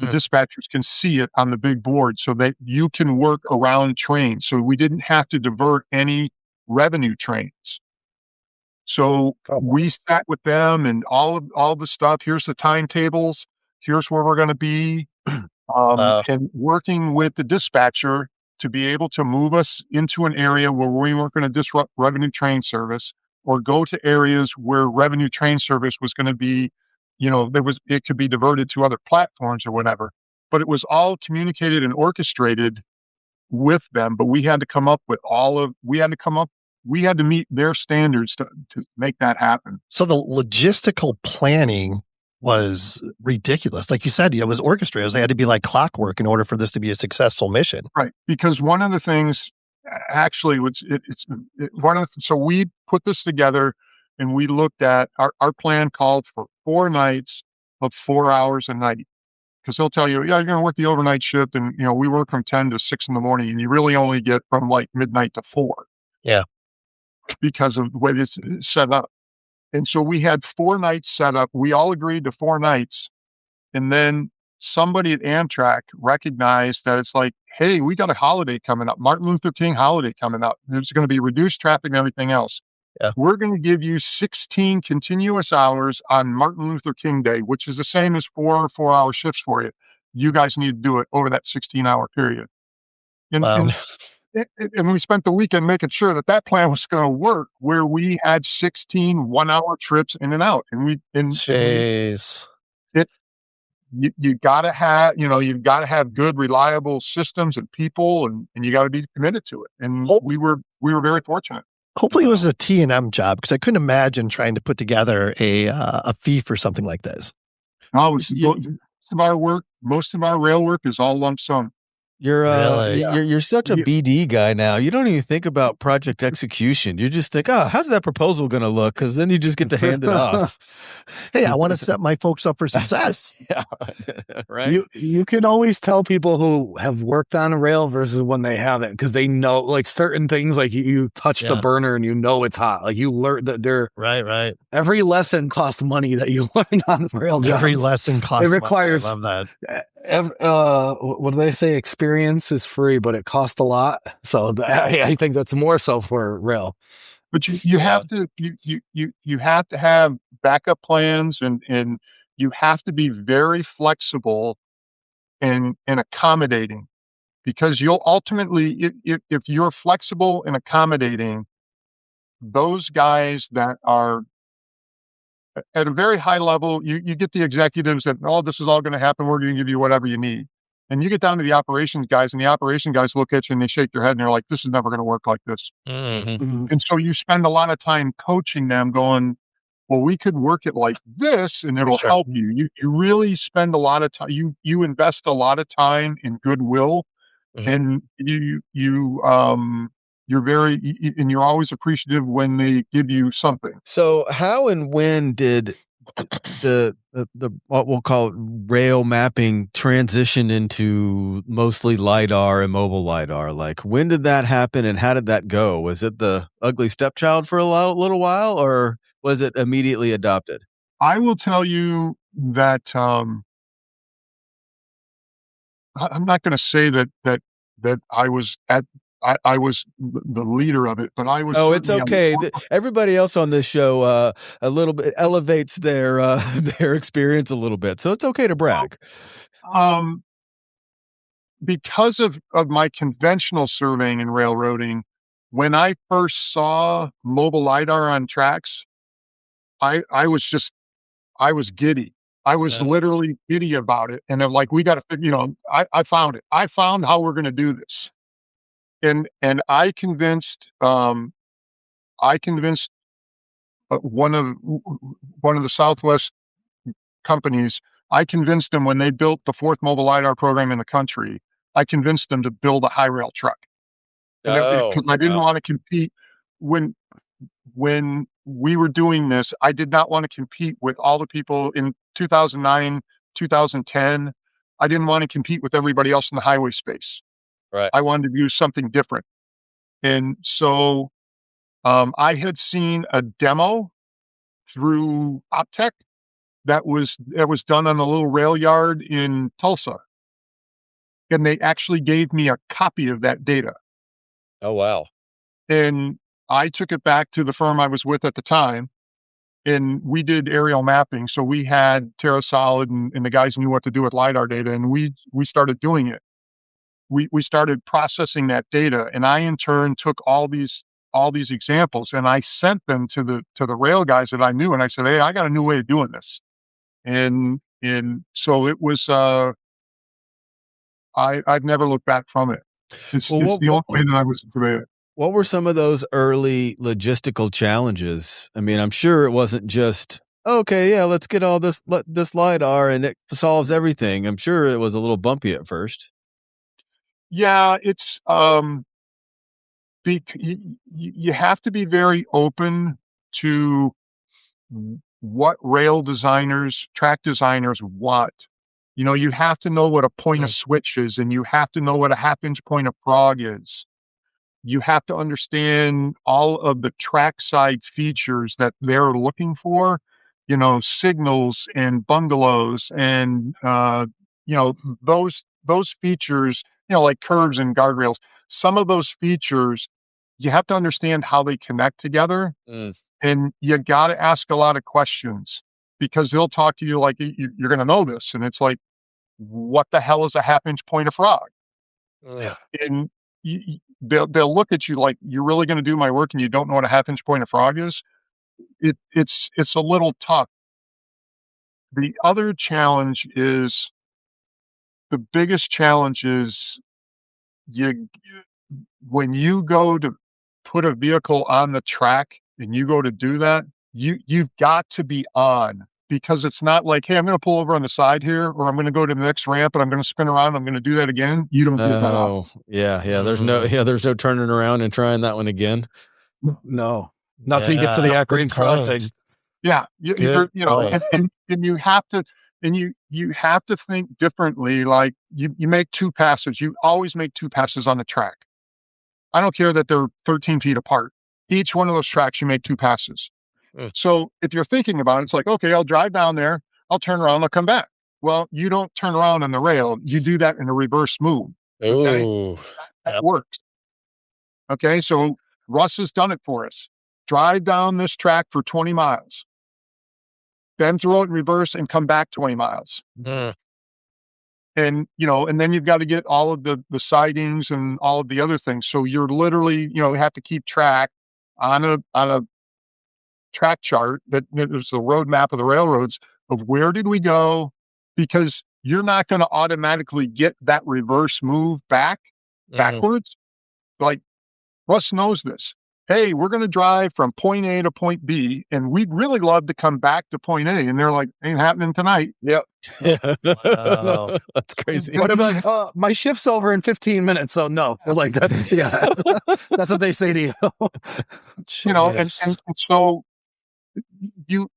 The dispatchers can see it on the big board so that you can work around trains. So we didn't have to divert any revenue trains. So we sat with them and all the stuff. Here's the timetables. Here's where we're going to be. And working with the dispatcher to be able to move us into an area where we weren't going to disrupt revenue train service, or go to areas where revenue train service was going to be, it could be diverted to other platforms or whatever. But it was all communicated and orchestrated with them. But we had to come up with we had to meet their standards to make that happen. So the logistical planning was ridiculous. Like you said, it was orchestrated. It had to be like clockwork in order for this to be a successful mission. Right. Because one of the things, actually, so we put this together and we looked at, our plan called for 4 nights of 4 hours a night. Because they'll tell you, yeah, you're going to work the overnight shift, and we work from 10 to 6 in the morning, and you really only get from like midnight to 4. Yeah. Because of the way it's set up. And so we had 4 nights set up. We all agreed to 4 nights. And then somebody at Amtrak recognized that it's like, hey, we got a holiday coming up, Martin Luther King holiday coming up. There's going to be reduced traffic and everything else. Yeah. We're going to give you 16 continuous hours on Martin Luther King Day, which is the same as 4 4-hour shifts for you. You guys need to do it over that 16-hour period. And, Wow. and we spent the weekend making sure that plan was going to work, where we had 16 1-hour trips in and out. Jeez. You got to have, you've got to have good, reliable systems and people, and you got to be committed to it. And we were very fortunate. Hopefully it was a T&M job, because I couldn't imagine trying to put together a fee for something like this. No, most of our rail work is all lump sum. You're Really? you're such a BD guy now. You don't even think about project execution. You just think, oh, how's that proposal going to look? Because then you just get to hand it off. Hey, I want to set my folks up for success. Yeah, right. You can always tell people who have worked on a rail versus when they haven't, because they know, like, certain things, like you touch the burner and it's hot. Like, you learn that right. Every lesson costs money that you learn on rail jobs. Every lesson costs It requires money. I love that. What do they say? Experience is free, but it costs a lot. So I think that's more so for rail. But you have to have backup plans, and you have to be very flexible and accommodating, because you'll ultimately, if you're flexible and accommodating, those guys that are at a very high level, you get the executives that, oh, this is all going to happen, we're going to give you whatever you need. And you get down to the operations guys, and the operation guys look at you and they shake their head and they're like, this is never going to work like this. Mm-hmm. And so you spend a lot of time coaching them, going, well, we could work it like this and it'll help you. You really spend a lot of time, you invest a lot of time in goodwill, and you're always appreciative when they give you something. So how and when did the what we'll call rail mapping transition into mostly LiDAR and mobile LiDAR? Like, when did that happen and how did that go? Was it the ugly stepchild for a little while, or was it immediately adopted? I will tell you that I'm not going to say that I was I was the leader of it, but I was. Oh, it's okay. Everybody else on this show a little bit elevates their their experience a little bit, so it's okay to brag. Because of my conventional surveying and railroading, when I first saw mobile LiDAR on tracks, I was giddy. I was literally giddy about it, and I'm like, we got to, I found it. I found how we're going to do this. And I convinced one of the Southwest companies. I convinced them, when they built the 4th mobile LiDAR program in the country, I convinced them to build a high rail truck. Because I didn't want to compete when we were doing this. I did not want to compete with all the people in 2009, 2010. I didn't want to compete with everybody else in the highway space. Right. I wanted to do something different. And so I had seen a demo through Optech that was done on a little rail yard in Tulsa. And they actually gave me a copy of that data. Oh, wow. And I took it back to the firm I was with at the time, and we did aerial mapping. So we had TerraSolid, and the guys knew what to do with LiDAR data, and we started doing it. We started processing that data, and I in turn took all these examples and I sent them to the rail guys that I knew, and I said, hey, I got a new way of doing this. And so it was I've never looked back from it. It's the only way that I was familiar. What were some of those early logistical challenges? I mean, I'm sure it wasn't just, okay, yeah, let's get all this LiDAR and it solves everything. I'm sure it was a little bumpy at first. Yeah, it's you have to be very open to what rail designers, track designers want. You know, you have to know what a point of switch is, and you have to know what a half-inch point of frog is. You have to understand all of the trackside features that they're looking for, you know, signals and bungalows and, you know, those features, you know, like curves and guardrails. Some of those features, you have to understand how they connect together. And you got to ask a lot of questions because they'll talk to you like you're going to know this. And it's like, what the hell is a half-inch point of frog? Yeah. And they'll look at you like, you're really going to do my work and you don't know what a half-inch point of frog is? It's a little tough. The other challenge is, the biggest challenge is when you go to put a vehicle on the track and you go to do that, you've got to be on, because it's not like, hey, I'm going to pull over on the side here, or I'm going to go to the next ramp and I'm going to spin around. I'm going to do that again. You don't get that option. Yeah. There's no turning around and trying that one again. No, not till you get to the Green Crossing. Yeah, you know, and you have to, and you have to think differently. Like you make two passes. You always make two passes on the track. I don't care that they're 13 feet apart. Each one of those tracks, you make two passes. So if you're thinking about it, it's like, okay, I'll drive down there, I'll turn around, I'll come back. Well, you don't turn around on the rail. You do that in a reverse move. Okay? That works. Okay, so Russ has done it for us. Drive down this track for 20 miles. Then throw it in reverse and come back 20 miles. And, you know, and then you've got to get all of the sidings and all of the other things. So you're literally, you know, have to keep track on a track chart that is the road map of the railroads of where did we go, because you're not going to automatically get that reverse move backwards. Like Russ knows this. Hey, we're going to drive from point A to point B, and we'd really love to come back to point A. And they're like, ain't happening tonight. Yep. Wow. That's crazy. What about my shift's over in 15 minutes? So no, they're like that. Yeah, that's what they say to you. You know, and so you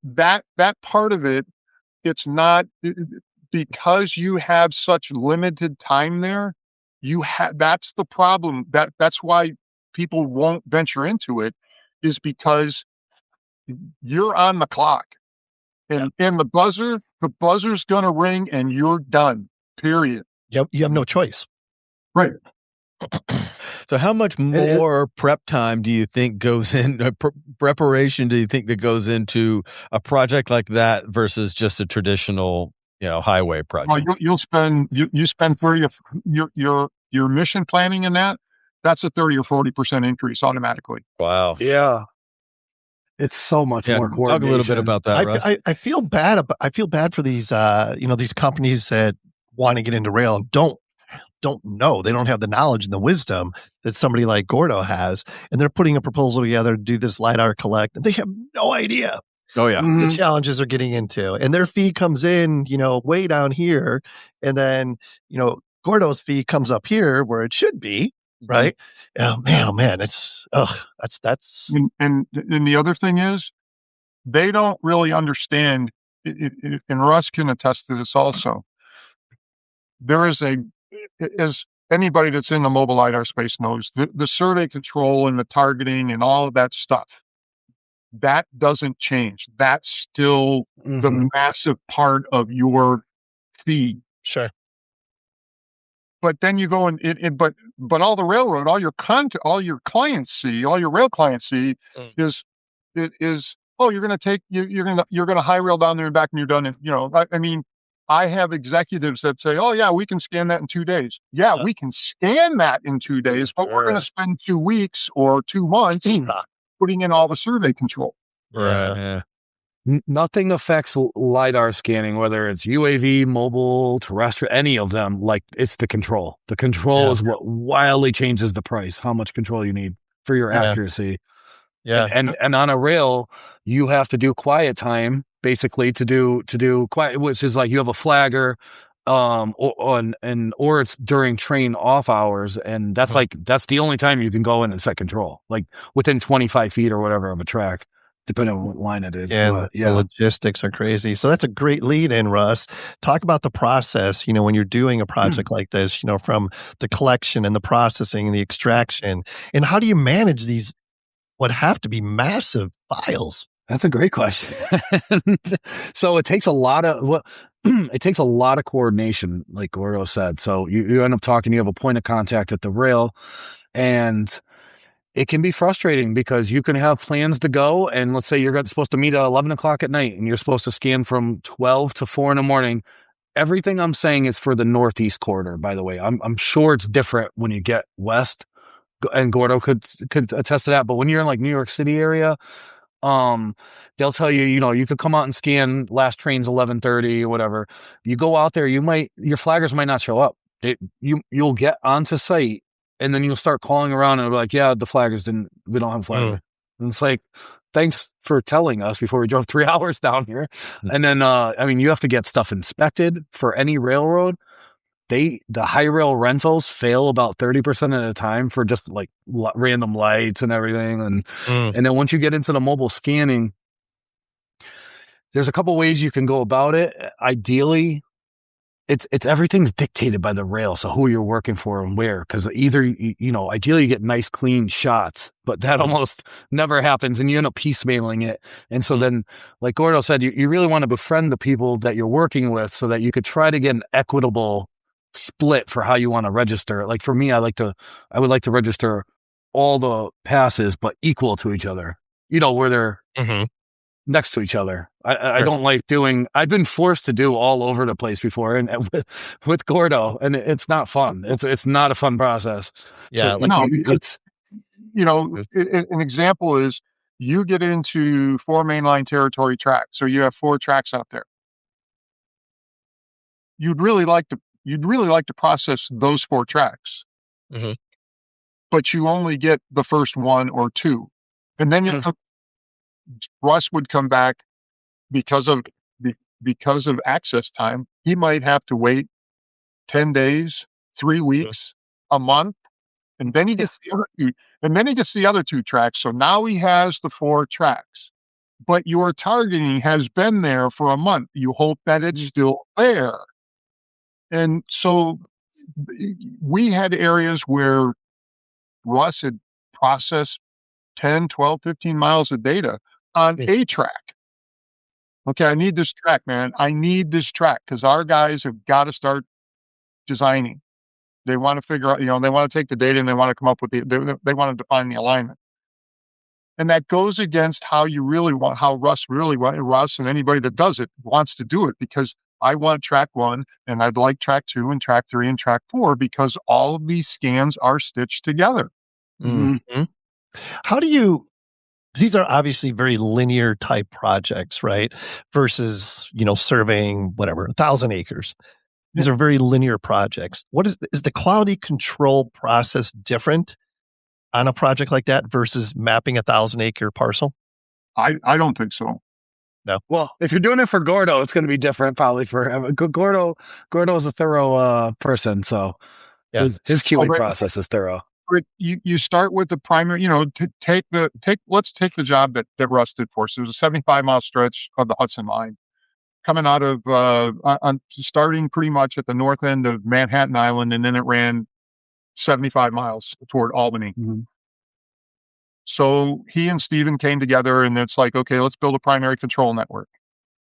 that part of it, it's not, because you have such limited time there. That's the problem. That's why people won't venture into it, is because you're on the clock, and the buzzer's going to ring and you're done, period. You have no choice. Right. So how much more prep time do you think goes in, preparation do you think that goes into a project like that versus just a traditional, you know, highway project? Well, you spend 30 of your mission planning in that's a 30 or 40% increase automatically. Wow. Yeah. It's so much more coordination. Talk a little bit about that, Russ. I feel bad. I feel bad for these, these companies that want to get into rail and don't know. They don't have the knowledge and the wisdom that somebody like Gordo has, and they're putting a proposal together to do this LiDAR collect, and they have no idea. Oh yeah, the challenges they're getting into, and their fee comes in, way down here, and then Gordo's fee comes up here where it should be, right? Oh man, it's that's. And the other thing is, they don't really understand, and Russ can attest to this also. There is as anybody that's in the mobile LiDAR space knows, the survey control and the targeting and all of that stuff, that doesn't change. That's still the massive part of your fee. Sure. But then you go but all the railroad, all your clients see, all your rail clients see is you're going to high rail down there and back and you're done. And I mean, I have executives that say, oh yeah, we can scan that in 2 days. Yeah, we can scan that in 2 days, but we're going to spend 2 weeks or 2 months putting in all the survey control. Right. Nothing affects LiDAR scanning, whether it's UAV, mobile, terrestrial, any of them. Like, it's the control. The control is what wildly changes the price, how much control you need for your accuracy. And on a rail, you have to do quiet time basically to do quiet, which is like you have a flagger, or it's during train off hours, and that's the only time you can go in and set control, like within 25 feet or whatever of a track, depending on what line it is. And the logistics are crazy. So that's a great lead in, Russ. Talk about the process, when you're doing a project like this, from the collection and the processing and the extraction, and how do you manage these what have to be massive files? That's a great question. So it takes a lot of coordination, like Gordo said. So you end up you have a point of contact at the rail, and it can be frustrating because you can have plans to go, and let's say you're supposed to meet at 11 o'clock at night, and you're supposed to scan from 12 to 4 in the morning. Everything I'm saying is for the Northeast Corridor, by the way. I'm sure it's different when you get west, and Gordo could attest to that. But when you're in like New York City area, they'll tell you, you could come out and scan last train's 11:30 or whatever. You go out there, your flaggers might not show up. You'll get onto site, and then you'll start calling around and be like, yeah, the flaggers we don't have a flagger. And it's like, thanks for telling us before we drove 3 hours down here. And then, you have to get stuff inspected for any railroad. The high rail rentals fail about 30% of the time for just like random lights and everything. And then once you get into the mobile scanning, there's a couple ways you can go about it. Ideally, it's everything's dictated by the rail. So who you're working for and where, because either, ideally you get nice clean shots, but that almost never happens, and you end up piecemealing it. And so then, like Gordo said, you really want to befriend the people that you're working with so that you could try to get an equitable split for how you want to register. Like for me, I would like to register all the passes, but equal to each other, where they're next to each other. I don't like I've been forced to do all over the place before, and with Gordo, and it's not fun. It's not a fun process. Yeah. So, an example is you get into 4 mainline territory tracks. So you have 4 tracks out there. You'd really like to process those 4 tracks, but you only get the first 1 or 2, and then Russ would come back because of access time. He might have to wait 10 days, 3 weeks, a month, and then he gets the other 2 tracks. So now he has the 4 tracks, but your targeting has been there for a month. You hope that it's still there. And so we had areas where Russ had processed 10, 12, 15 miles of data on a track. Okay, I need this track, man. I need this track because our guys have got to start designing. They want to figure out, they want to take the data and they want to come up with they want to define the alignment. And that goes against how Russ and anybody that does it wants to do it, because I want track 1 and I'd like track 2 and track 3 and track 4 because all of these scans are stitched together. How do you, these are obviously very linear type projects, right? Versus, surveying, 1,000 acres. These are very linear projects. Is the quality control process different on a project like that versus mapping 1,000-acre parcel? I don't think so. No. Well, if you're doing it for Gordo, it's going to be different probably for Gordo. Gordo is a thorough person, so his QA process is thorough. You start with the primary, let's take the job that Russ did for us. It was a 75-mile stretch of the Hudson line coming out of, starting pretty much at the north end of Manhattan Island, and then it ran 75 miles toward Albany. So he and Steven came together, and it's like, okay, let's build a primary control network.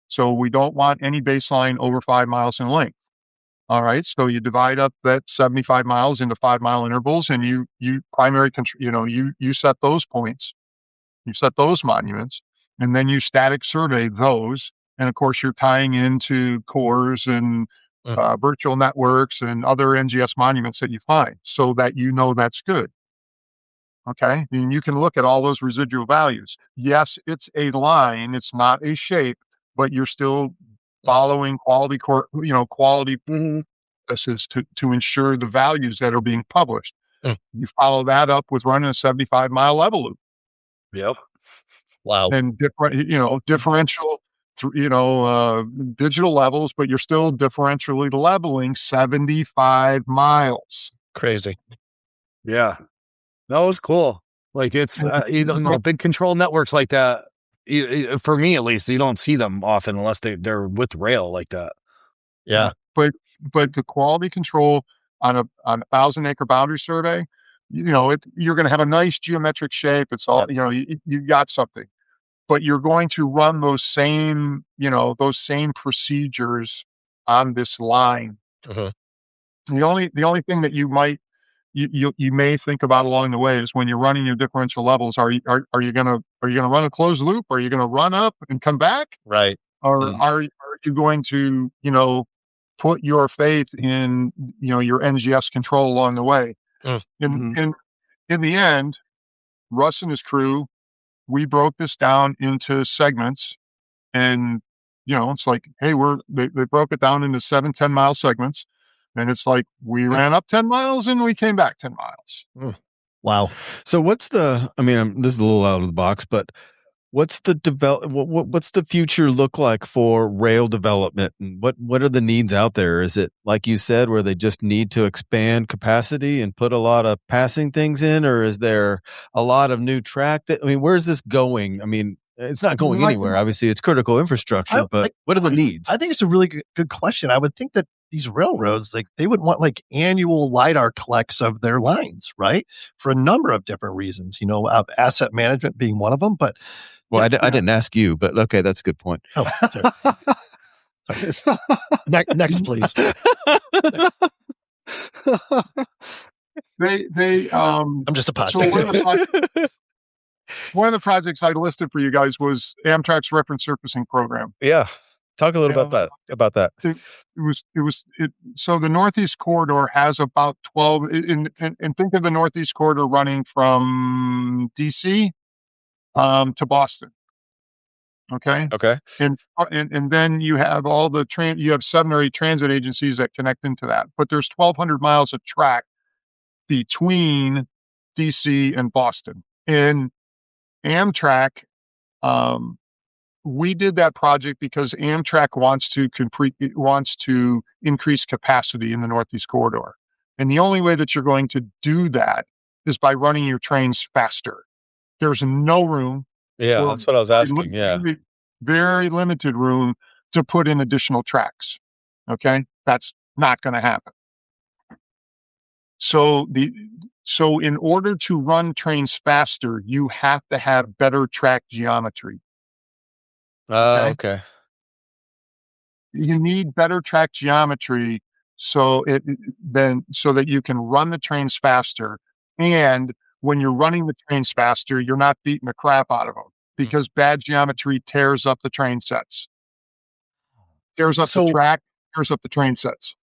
So we don't want any baseline over 5 miles in length. All right, so you divide up that 75 miles into 5-mile intervals, and you primary control. You set those points, you set those monuments, and then you static survey those. And of course, you're tying into cores and virtual networks and other NGS monuments that you find, so that that's good. Okay. And you can look at all those residual values. Yes, it's a line. It's not a shape, but you're still following quality processes to ensure the values that are being published. You follow that up with running a 75-mile level loop. Yep. Wow. And differential, digital levels, but you're still differentially leveling 75 miles. Crazy. Yeah. That was cool. Like it's, big control networks like that. For me, at least, you don't see them often unless they're with rail like that. Yeah. But the quality control on a 1,000-acre boundary survey, you're going to have a nice geometric shape. It's all, you got something, but you're going to run those same procedures on this line. Uh-huh. The only thing that you may think about along the way is when you're running your differential levels, are you gonna run a closed loop? Are you gonna run up and come back? Right. Or are you going to, put your faith in, your NGS control along the way? In the end, Russ and his crew, we broke this down into segments, and it's like, hey, they broke it down into 7-10-mile segments, and it's like we ran up 10 miles and we came back 10 miles. Wow. So what's this is a little out of the box, but what's what's the future look like for rail development, and what are the needs out there? Is it like you said, where they just need to expand capacity and put a lot of passing things in, or is there a lot of new track where's this going? It's not going anywhere. Obviously, it's critical infrastructure, but what are the needs? I think it's a really good question. I would think that these railroads, they would want annual LiDAR collects of their lines, right? For a number of different reasons, asset management being one of them. But I didn't ask you, but okay, that's a good point. Oh, next, please. I'm just a podcast. So one of the projects I listed for you guys was Amtrak's reference surfacing program. Yeah. Talk a little about that. So the Northeast Corridor has about 12, and think of the Northeast Corridor running from DC to Boston. Okay. And then you have all you have 7 or 8 transit agencies that connect into that, but there's 1,200 miles of track between DC and Boston. And Amtrak, we did that project because Amtrak wants to increase capacity in the Northeast Corridor. And the only way that you're going to do that is by running your trains faster. There's no room. Yeah, that's what I was asking. Very, very limited room to put in additional tracks. Okay? That's not going to happen. So in order to run trains faster, you have to have better track geometry. Okay. You need better track geometry so that you can run the trains faster. And when you're running the trains faster, you're not beating the crap out of them, because bad geometry tears up the train sets. Tears up the track, tears up the train sets.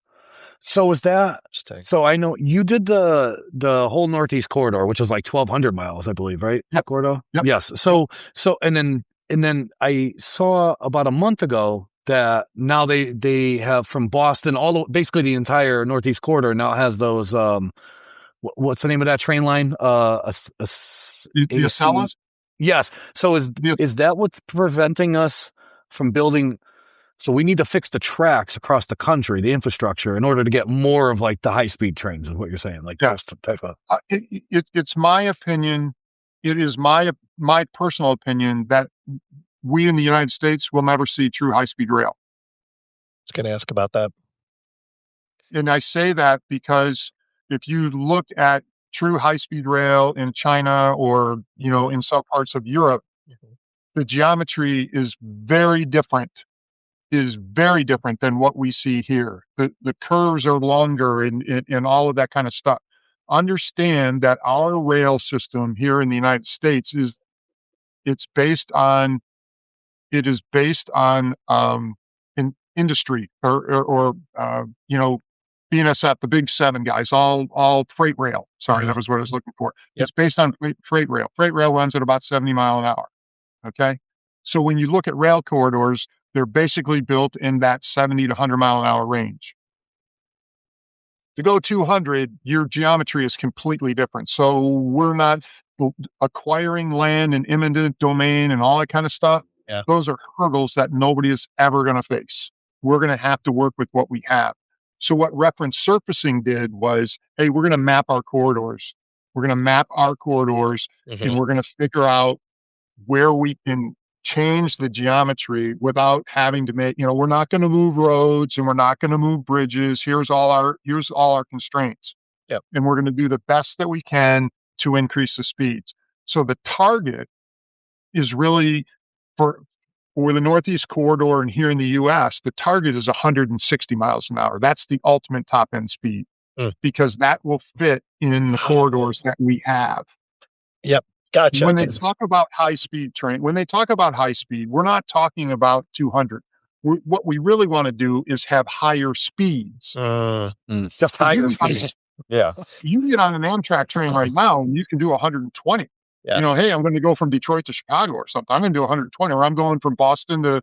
So is that? So I know you did the whole Northeast Corridor, which is like 1,200 miles, I believe, right? Yep. Corridor. Yep. Yes. So and then I saw about a month ago that now they have from Boston basically the entire Northeast Corridor now has those what's the name of that train line? The Acellas? Yes. So is that what's preventing us from building? So we need to fix the tracks across the country, the infrastructure, in order to get more of like the high-speed trains, is what you're saying. Those type of. It's my opinion. It is my personal opinion that we in the United States will never see true high-speed rail. I was going to ask about that. And I say that because if you look at true high-speed rail in China or, in some parts of Europe, the geometry is very different than what we see here. The curves are longer and all of that kind of stuff. Understand that our rail system here in the United States is based on in industry or BNSF, the big seven guys, all freight rail. Sorry, that was what I was looking for. Yep. It's based on freight rail. Freight rail runs at about 70 mile an hour. Okay. So when you look at rail corridors, they're basically built in that 70 to 100 mile an hour range. To go 200, your geometry is completely different. So we're not acquiring land and eminent domain and all that kind of stuff. Yeah. Those are hurdles that nobody is ever going to face. We're going to have to work with what we have. So what reference surfacing did was, hey, we're going to map our corridors. We're going to map our corridors and we're going to figure out where we can change the geometry without having to make, we're not going to move roads and we're not going to move bridges. Here's all our constraints. Yep. And we're going to do the best that we can to increase the speeds. So the target is really for the Northeast Corridor and here in the US, the target is 160 miles an hour. That's the ultimate top end speed because that will fit in the corridors that we have. Yep. Gotcha. When they talk about high speed train, we're not talking about 200. What we really want to do is have higher speeds. Just higher speeds. Yeah. You can get on an Amtrak train right now and you can do 120. Yeah. Hey, I'm going to go from Detroit to Chicago or something. I'm going to do 120, or I'm going from Boston to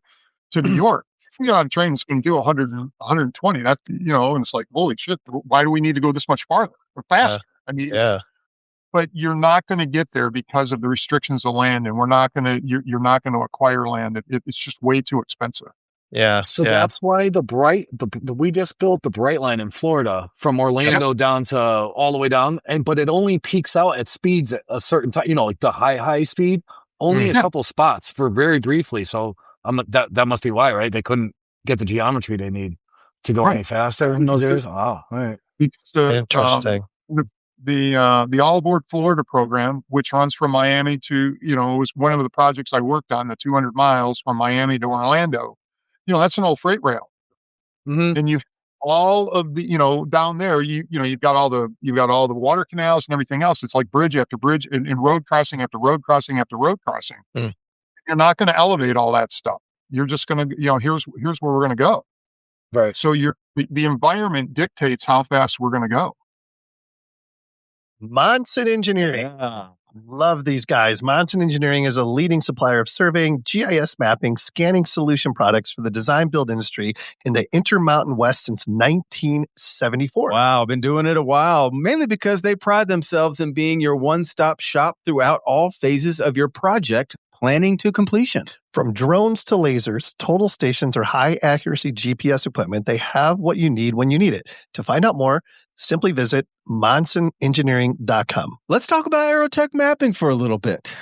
New York. You get on a train that's going to do 100, 120. That's, and it's like, holy shit, why do we need to go this much farther or faster? But you're not going to get there because of the restrictions of land, and you're not going to acquire land. It's just way too expensive. Yeah. So that's why we just built the Bright Line in Florida from Orlando down to all the way down, but it only peaks out at speeds at a certain time, like the high speed, only a couple spots for very briefly. So that must be why, right? They couldn't get the geometry they need to go any faster in those areas. Oh, all right. Interesting. The All Aboard Florida program, which runs from Miami to, it was one of the projects I worked on, the 200 miles from Miami to Orlando. That's an old freight rail. And you all of the, down there, you've got all the water canals and everything else. It's like bridge after bridge and road crossing after road crossing after road crossing. You're not going to elevate all that stuff. You're just going to, here's where we're going to go. Right. So the environment dictates how fast we're going to go. Monson Engineering. Yeah. Love these guys. Monson Engineering is a leading supplier of surveying, GIS mapping, scanning solution products for the design build industry in the Intermountain West since 1974. Wow, been doing it a while, mainly because they pride themselves in being your one-stop shop throughout all phases of your project, planning to completion. From drones to lasers, total stations, or high-accuracy GPS equipment, they have what you need when you need it. To find out more, simply visit monsonengineering.com. Let's talk about Aerotech Mapping for a little bit.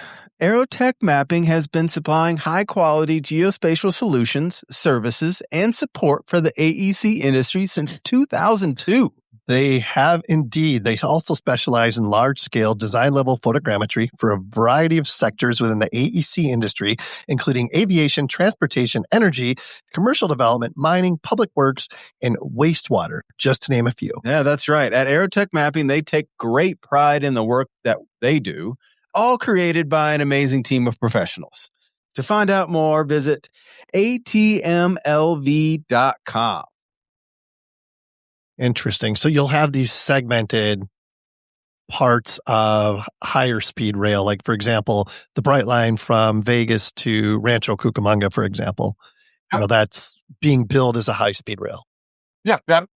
Aerotech Mapping has been supplying high-quality geospatial solutions, services, and support for the AEC industry since 2002. They have indeed. They also specialize in large-scale design-level photogrammetry for a variety of sectors within the AEC industry, including aviation, transportation, energy, commercial development, mining, public works, and wastewater, just to name a few. Yeah, that's right. At Aerotech Mapping, they take great pride in the work that they do, all created by an amazing team of professionals. To find out more, visit atmlv.com. Interesting. So you'll have these segmented parts of higher speed rail, like, for example, the Bright Line from Vegas to Rancho Cucamonga, for example. That's being built as a high speed rail. Yeah, that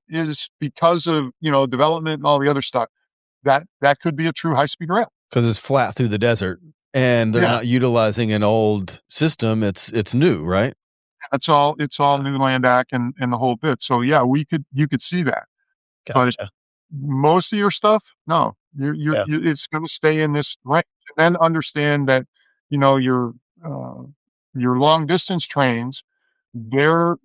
is because of development and all the other stuff. That could be a true high speed rail because it's flat through the desert and they're not utilizing an old system. It's new, right? It's all new land act and the whole bit. So yeah, you could see that. Gotcha. But most of your stuff, no, it's going to stay in this range. And then understand that your long distance trains, there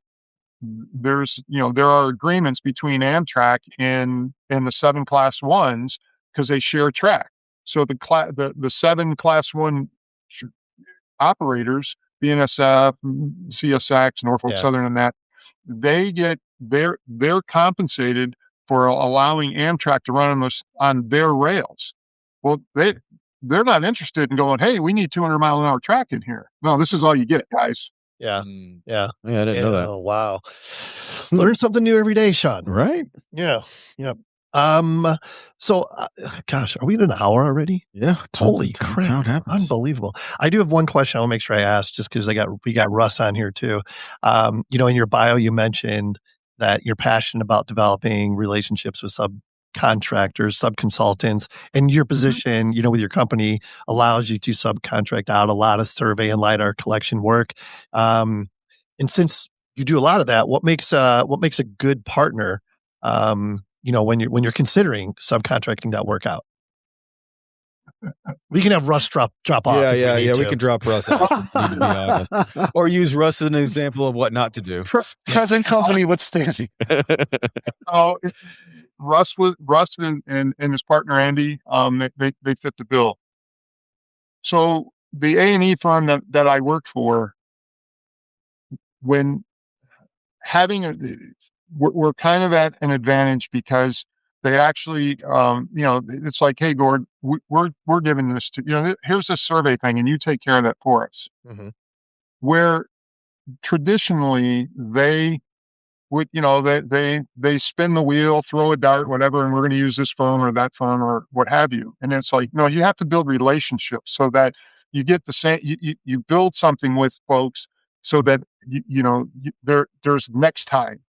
are agreements between Amtrak and the 7 class 1s because they share track. So the 7 class 1 operators, BNSF, CSX, Norfolk Southern, and that, they're compensated for allowing Amtrak to run on their rails. Well, they're not interested in going, hey, we need 200 mile an hour track in here. No, this is all you get, guys. Yeah. Yeah. Yeah, I didn't know that. Oh, wow. Learn something new every day, Sean. Right? Yeah. Yeah. So, gosh, are we at an hour already? Yeah. Holy crap. Unbelievable. I do have one question I want to make sure I ask, just because we got Russ on here too. In your bio, you mentioned that you're passionate about developing relationships with subcontractors, subconsultants, and your position, with your company allows you to subcontract out a lot of survey and LiDAR collection work. And since you do a lot of that, what makes a good partner? When you're considering subcontracting that work out. We can have Russ drop off. Yeah. We can drop Russ off, to be honest. Or use Russ as an example of what not to do. Present company withstanding. Russ and his partner Andy, they fit the bill. So the A&E firm that I work for, when we're kind of at an advantage because they actually, it's like, hey, Gord, we're giving this to, here's this survey thing and you take care of that for us. Mm-hmm. Where traditionally they would, they spin the wheel, throw a dart, whatever, and we're going to use this firm or that firm or what have you. And it's like, no, you have to build relationships so that you get the same, you build something with folks so that, there's next time.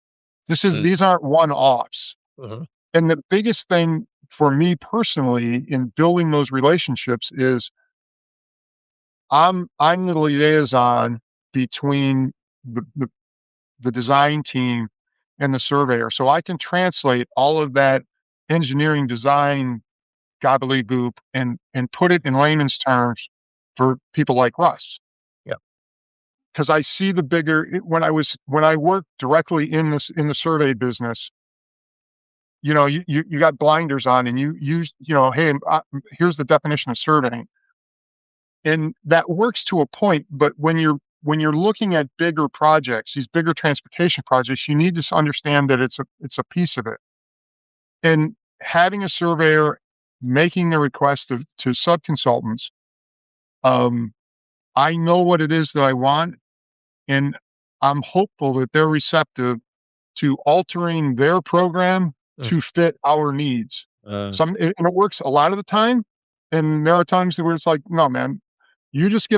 These aren't one-offs. Uh-huh. And the biggest thing for me personally in building those relationships is I'm the liaison between the design team and the surveyor. So I can translate all of that engineering design gobbledygook and put it in layman's terms for people like Russ. Yeah. Because I see the bigger, when I worked directly in the survey business, you got blinders on and hey, here's the definition of surveying. And that works to a point, but when you're looking at bigger projects, these bigger transportation projects, you need to understand that it's a piece of it. And having a surveyor making the request to subconsultants, I know what it is that I want, and I'm hopeful that they're receptive to altering their program to fit our needs. And it works a lot of the time, and there are times where it's like, no, man, you just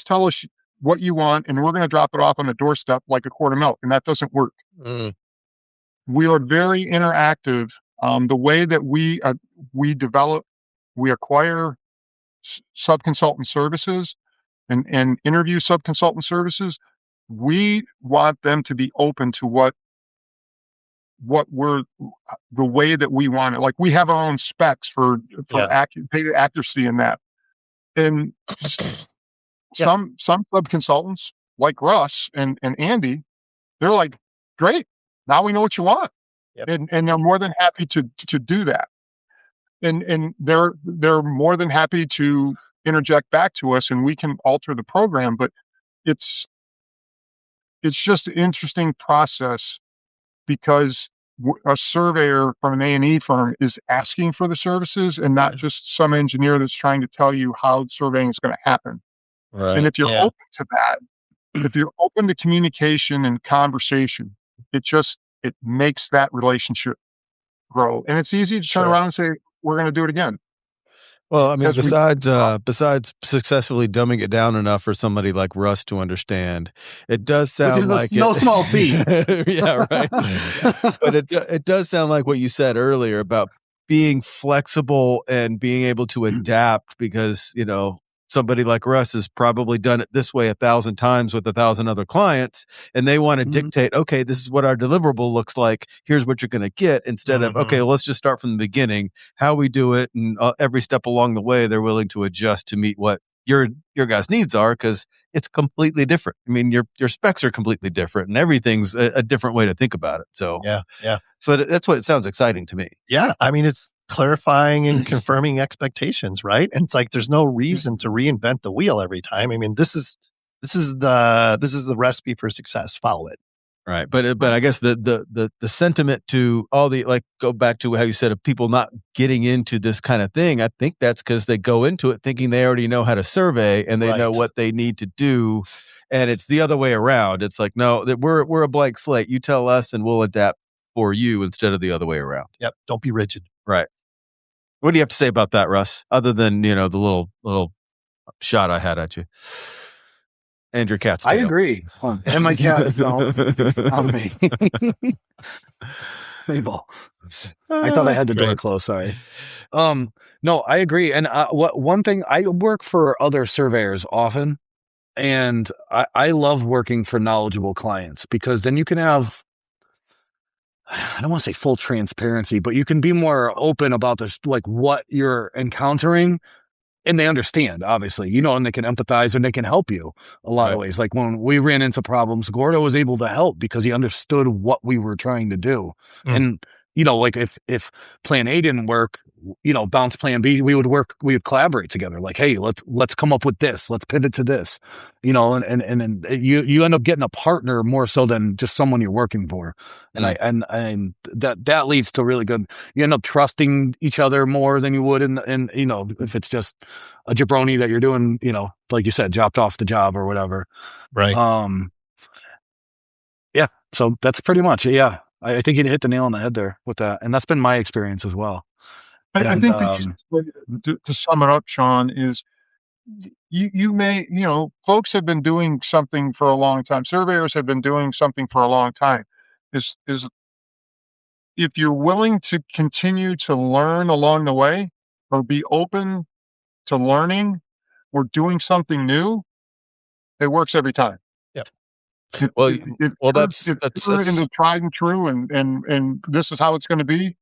tell us what you want, and we're going to drop it off on the doorstep like a quart of milk, and that doesn't work. We are very interactive. The way that we acquire subconsultant services and interview subconsultant services, we want them to be open to what we're the way that we want it. Like we have our own specs for accuracy in that. And some subconsultants like Russ and Andy, they're like, great, now we know what you want. Yep. And they're more than happy to do that. And they're more than happy to interject back to us and we can alter the program, but it's just an interesting process because a surveyor from an A&E firm is asking for the services and not just some engineer that's trying to tell you how surveying is going to happen. Right. And if you're open to that, if you're open to communication and conversation, it makes that relationship grow. And it's easy to turn around and say, we're going to do it again. Well, I mean, besides successfully dumbing it down enough for somebody like Russ to understand, it does sound like no small feat. Yeah, right. But it does sound like what you said earlier about being flexible and being able to adapt because, somebody like Russ has probably done it this way 1,000 times with 1,000 other clients, and they want to dictate, okay, this is what our deliverable looks like. Here's what you're going to get instead of, okay, let's just start from the beginning, how we do it. And every step along the way, they're willing to adjust to meet what your guys' needs are because it's completely different. I mean, your specs are completely different and everything's a different way to think about it. So, yeah. But that's what it sounds exciting to me. Yeah. I mean, it's clarifying and confirming expectations, right? And it's like there's no reason to reinvent the wheel every time. I mean, this is the recipe for success. Follow it. Right. But I guess the sentiment to all go back to how you said of people not getting into this kind of thing, I think that's because they go into it thinking they already know how to survey and they know what they need to do. and it's the other way around. It's like, no, that we're a blank slate. You tell us and we'll adapt for you instead of the other way around. Yep. Don't be rigid. Right. What do you have to say about that, Russ? Other than, the little shot I had at you. And your cat's tail. I agree. And my cat, no, on me. Mabel. I thought I had the door closed. Sorry. No, I agree. And one thing, I work for other surveyors often, and I love working for knowledgeable clients, because then you can have, I don't want to say full transparency, but you can be more open about this, like what you're encountering. And they understand, obviously, and they can empathize and they can help you a lot of ways. Like when we ran into problems, Gordo was able to help because he understood what we were trying to do. And, like if plan A didn't work, bounce plan B, we would collaborate together. Like, hey, let's come up with this. Let's pivot to this, and you end up getting a partner more so than just someone you're working for. And that leads to really good, you end up trusting each other more than you would if it's just a jabroni that you're doing, like you said, dropped off the job or whatever. Right. Yeah. So that's pretty much it. Yeah. I think you hit the nail on the head there with that. And that's been my experience as well. I think to sum it up, Sean, is you may, folks have been doing something for a long time. Surveyors have been doing something for a long time. Is if you're willing to continue to learn along the way, or be open to learning or doing something new, it works every time. Yep. That's into tried and true, and this is how it's going to be.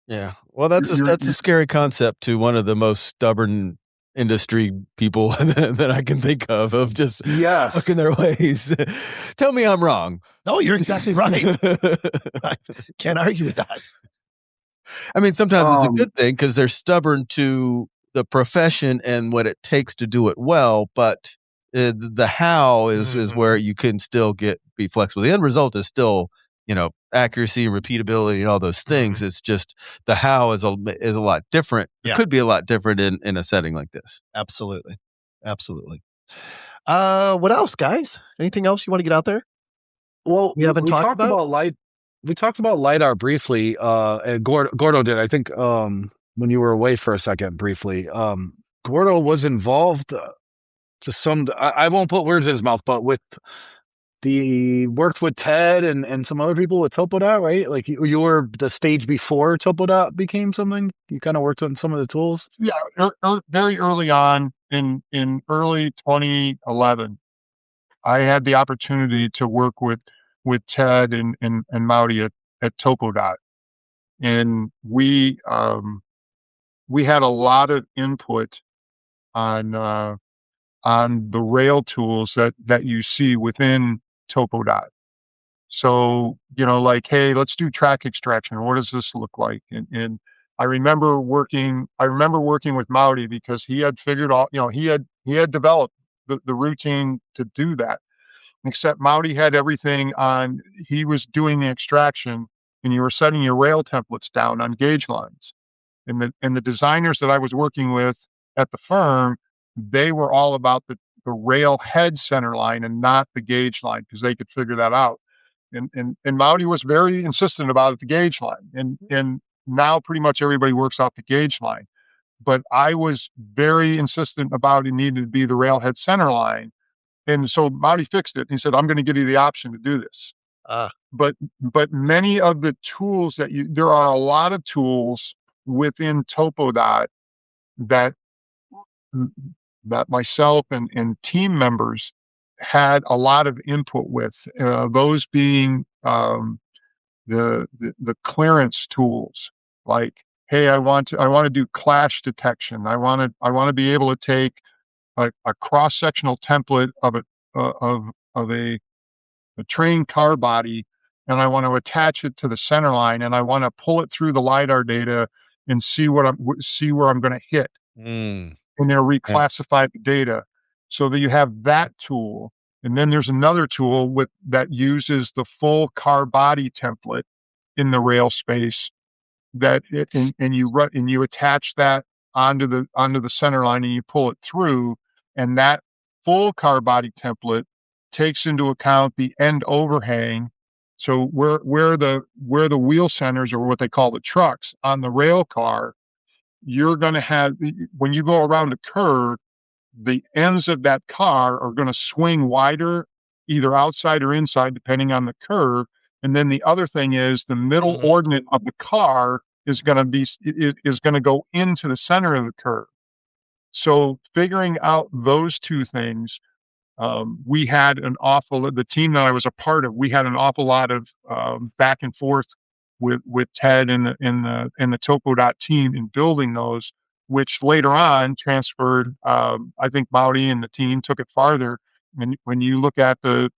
Yeah. Well, that's a scary concept to one of the most stubborn industry people that I can think of just stuck in their ways. Tell me I'm wrong. No, you're exactly right. I can't argue with that. I mean, sometimes it's a good thing because they're stubborn to the profession and what it takes to do it well, but the how is where you can still be flexible. The end result is still, accuracy and repeatability and all those things. It's just the how is a lot different. Yeah. It could be a lot different in a setting like this. Absolutely. What else, guys? Anything else you want to get out there? Well, we talked about LiDAR briefly. And Gordo did, I think, when you were away for a second briefly. Gordo was involved to some, I won't put words in his mouth, but worked with Ted and some other people with Topodot, right? Like you were the stage before Topodot became something. You kind of worked on some of the tools. Yeah, very early on in early 2011, I had the opportunity to work with Ted and Maudy at Topodot, and we had a lot of input on the rail tools that you see within Topodot. So, like, hey, let's do track extraction. What does this look like? And I remember working with Maudy because he had figured out, he had developed the routine to do that. Except Maudy had everything on, he was doing the extraction, and you were setting your rail templates down on gauge lines. And the designers that I was working with at the firm, they were all about the rail head center line and not the gauge line, because they could figure that out. And Maudy was very insistent about it, the gauge line. And now pretty much everybody works off the gauge line. But I was very insistent about it needed to be the rail head center line. And so Maudy fixed it. He said, I'm going to give you the option to do this. But many of the tools there are a lot of tools within Topodot that myself and team members had a lot of input with, those being the clearance tools. Like, hey, I want to do clash detection. I want to be able to take a cross-sectional template of a train car body, and I want to attach it to the center line, and I want to pull it through the LiDAR data and see where I'm going to hit. And they'll reclassify the data so that you have that tool. And then there's another tool that uses the full car body template in the rail space and you attach that onto the center line, and you pull it through, and that full car body template takes into account the end overhang. So where the wheel centers, or what they call the trucks on the rail car, you're going to have, when you go around a curve, the ends of that car are going to swing wider, either outside or inside, depending on the curve. And then the other thing is the middle ordinate of the car is going to go into the center of the curve. So figuring out those two things, we had the team that I was a part of, we had an awful lot of back and forth with Ted and the TopoDot team in building those, which later on transferred. I think Mauri and the team took it farther. And when you look at the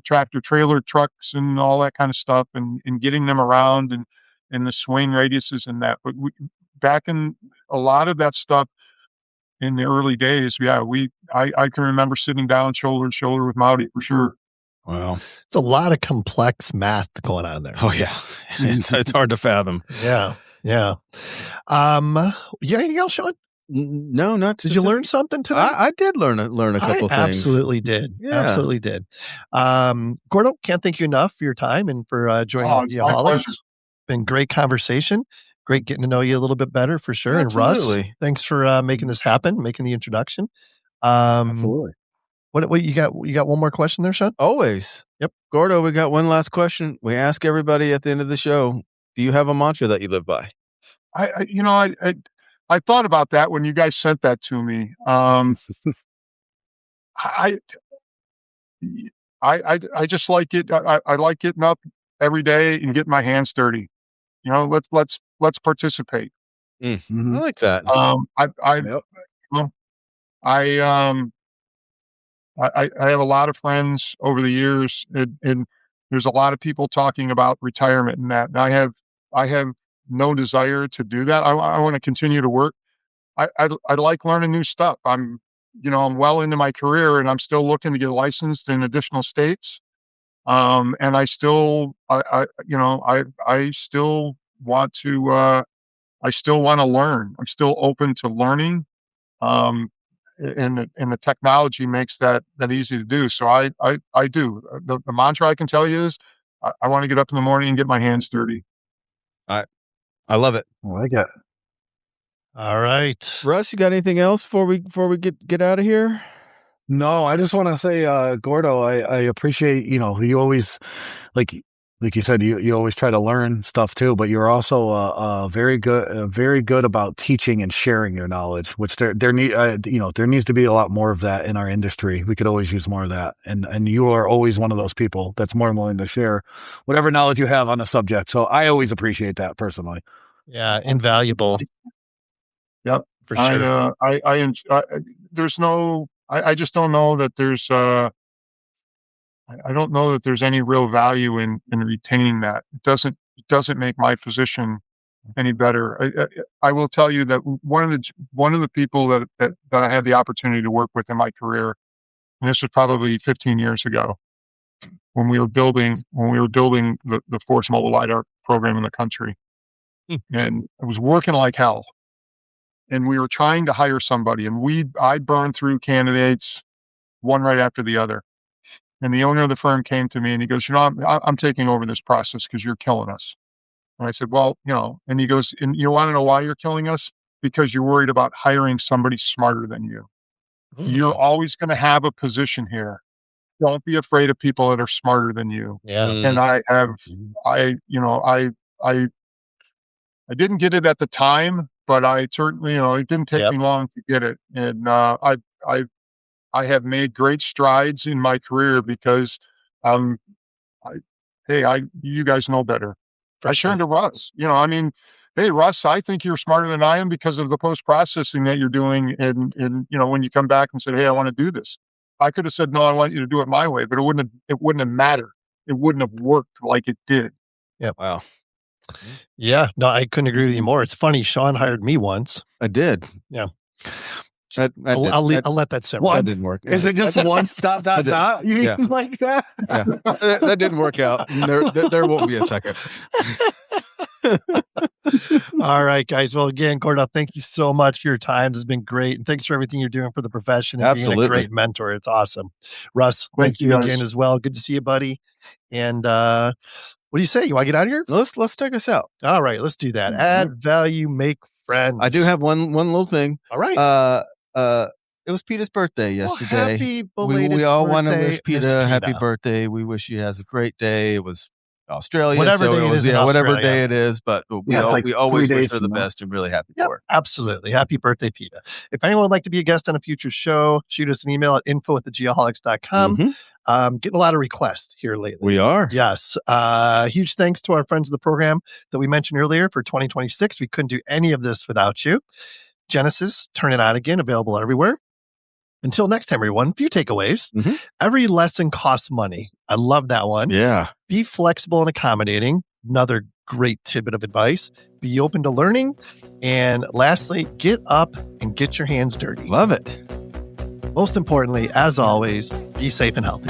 tractor trailer trucks and all that kind of stuff, and getting them around, and the swing radiuses and that, but back in a lot of that stuff in the early days, I can remember sitting down shoulder to shoulder with Mauri for sure. Wow. It's a lot of complex math going on there. Oh yeah. It's hard to fathom. Yeah. Yeah. You got anything else, Sean? No, not. Did you learn something today? I did learn a couple things. Absolutely did. Yeah. Absolutely did. Gordo, can't thank you enough for your time and for joining Geoholics. Been great conversation. Great getting to know you a little bit better for sure. Absolutely. And Russ, thanks for making this happen, making the introduction. Absolutely. What you got? You got one more question there, Sean? Always. Yep. Gordo, we got one last question. We ask everybody at the end of the show, do you have a mantra that you live by? I thought about that when you guys sent that to me. I just like it. I like getting up every day and getting my hands dirty. Let's participate. Mm-hmm. I like that. I have a lot of friends over the years, and there's a lot of people talking about retirement and that. And I have no desire to do that. I want to continue to work. I like learning new stuff. I'm well into my career, and I'm still looking to get licensed in additional states. And I still want to learn. I'm still open to learning. And the technology makes that easy to do. So I do. The mantra I can tell you is I want to get up in the morning and get my hands dirty. I love it. I like it. All right. Russ, you got anything else before we get out of here? No, I just want to say, Gordo, I appreciate, you always, like you said, you always try to learn stuff too, but you're also very good about teaching and sharing your knowledge, which there needs to be a lot more of that in our industry. We could always use more of that. And you are always one of those people that's more willing to share whatever knowledge you have on a subject. So I always appreciate that personally. Yeah. Invaluable. Yep. For sure. I just don't know that there's I don't know that there's any real value in retaining that. It doesn't make my position any better. I will tell you that one of the people that I had the opportunity to work with in my career, and this was probably 15 years ago, when we were building the Force Mobile LiDAR program in the country, and it was working like hell. And we were trying to hire somebody, and I burned through candidates one right after the other. And the owner of the firm came to me and he goes, I'm taking over this process because you're killing us. And I said, well, and he goes, and you want to know why you're killing us? Because you're worried about hiring somebody smarter than you. Mm-hmm. You're always going to have a position here. Don't be afraid of people that are smarter than you. Yeah. And I didn't get it at the time, but I certainly, it didn't take me long to get it. And I have made great strides in my career because, you guys know better. I turned to Russ. Hey, Russ, I think you're smarter than I am because of the post-processing that you're doing. And when you come back and said, hey, I want to do this, I could have said, no, I want you to do it my way, but it wouldn't have mattered. It wouldn't have worked like it did. Yeah. Wow. Yeah. No, I couldn't agree with you more. It's funny. Sean hired me once. I did. Yeah. I'll let that simmer. What? That didn't work. Is it just one dot? You mean like that? Yeah. That didn't work out. There won't be a second. All right, guys. Well, again, Cordell, thank you so much for your time. This has been great. And thanks for everything you're doing for the profession and being a great mentor. It's awesome. Russ, thank you again as well. Good to see you, buddy. And what do you say? You want to get out of here? Let's take us out. All right, let's do that. Add value, make friends. I do have one little thing. All right. It was Peter's birthday yesterday. Well, happy belated we all want to birthday, wish Peter happy birthday. We wish he has a great day. It was Australia, whatever so day it is, whatever day it is. But we always wish her the best and really happy for her. Absolutely. Happy birthday, Peter. If anyone would like to be a guest on a future show, shoot us an email at info@thegeoholics.com. Getting a lot of requests here lately. We are. Yes. Huge thanks to our friends of the program that we mentioned earlier for 2026. We couldn't do any of this without you. Genesis, Turn It On Again, available everywhere. Until next time, everyone, a few takeaways. Every lesson costs money. I love that one. Yeah. Be flexible and accommodating. Another great tidbit of advice. Be open to learning. And lastly, get up and get your hands dirty. Love it. Most importantly, as always, be safe and healthy.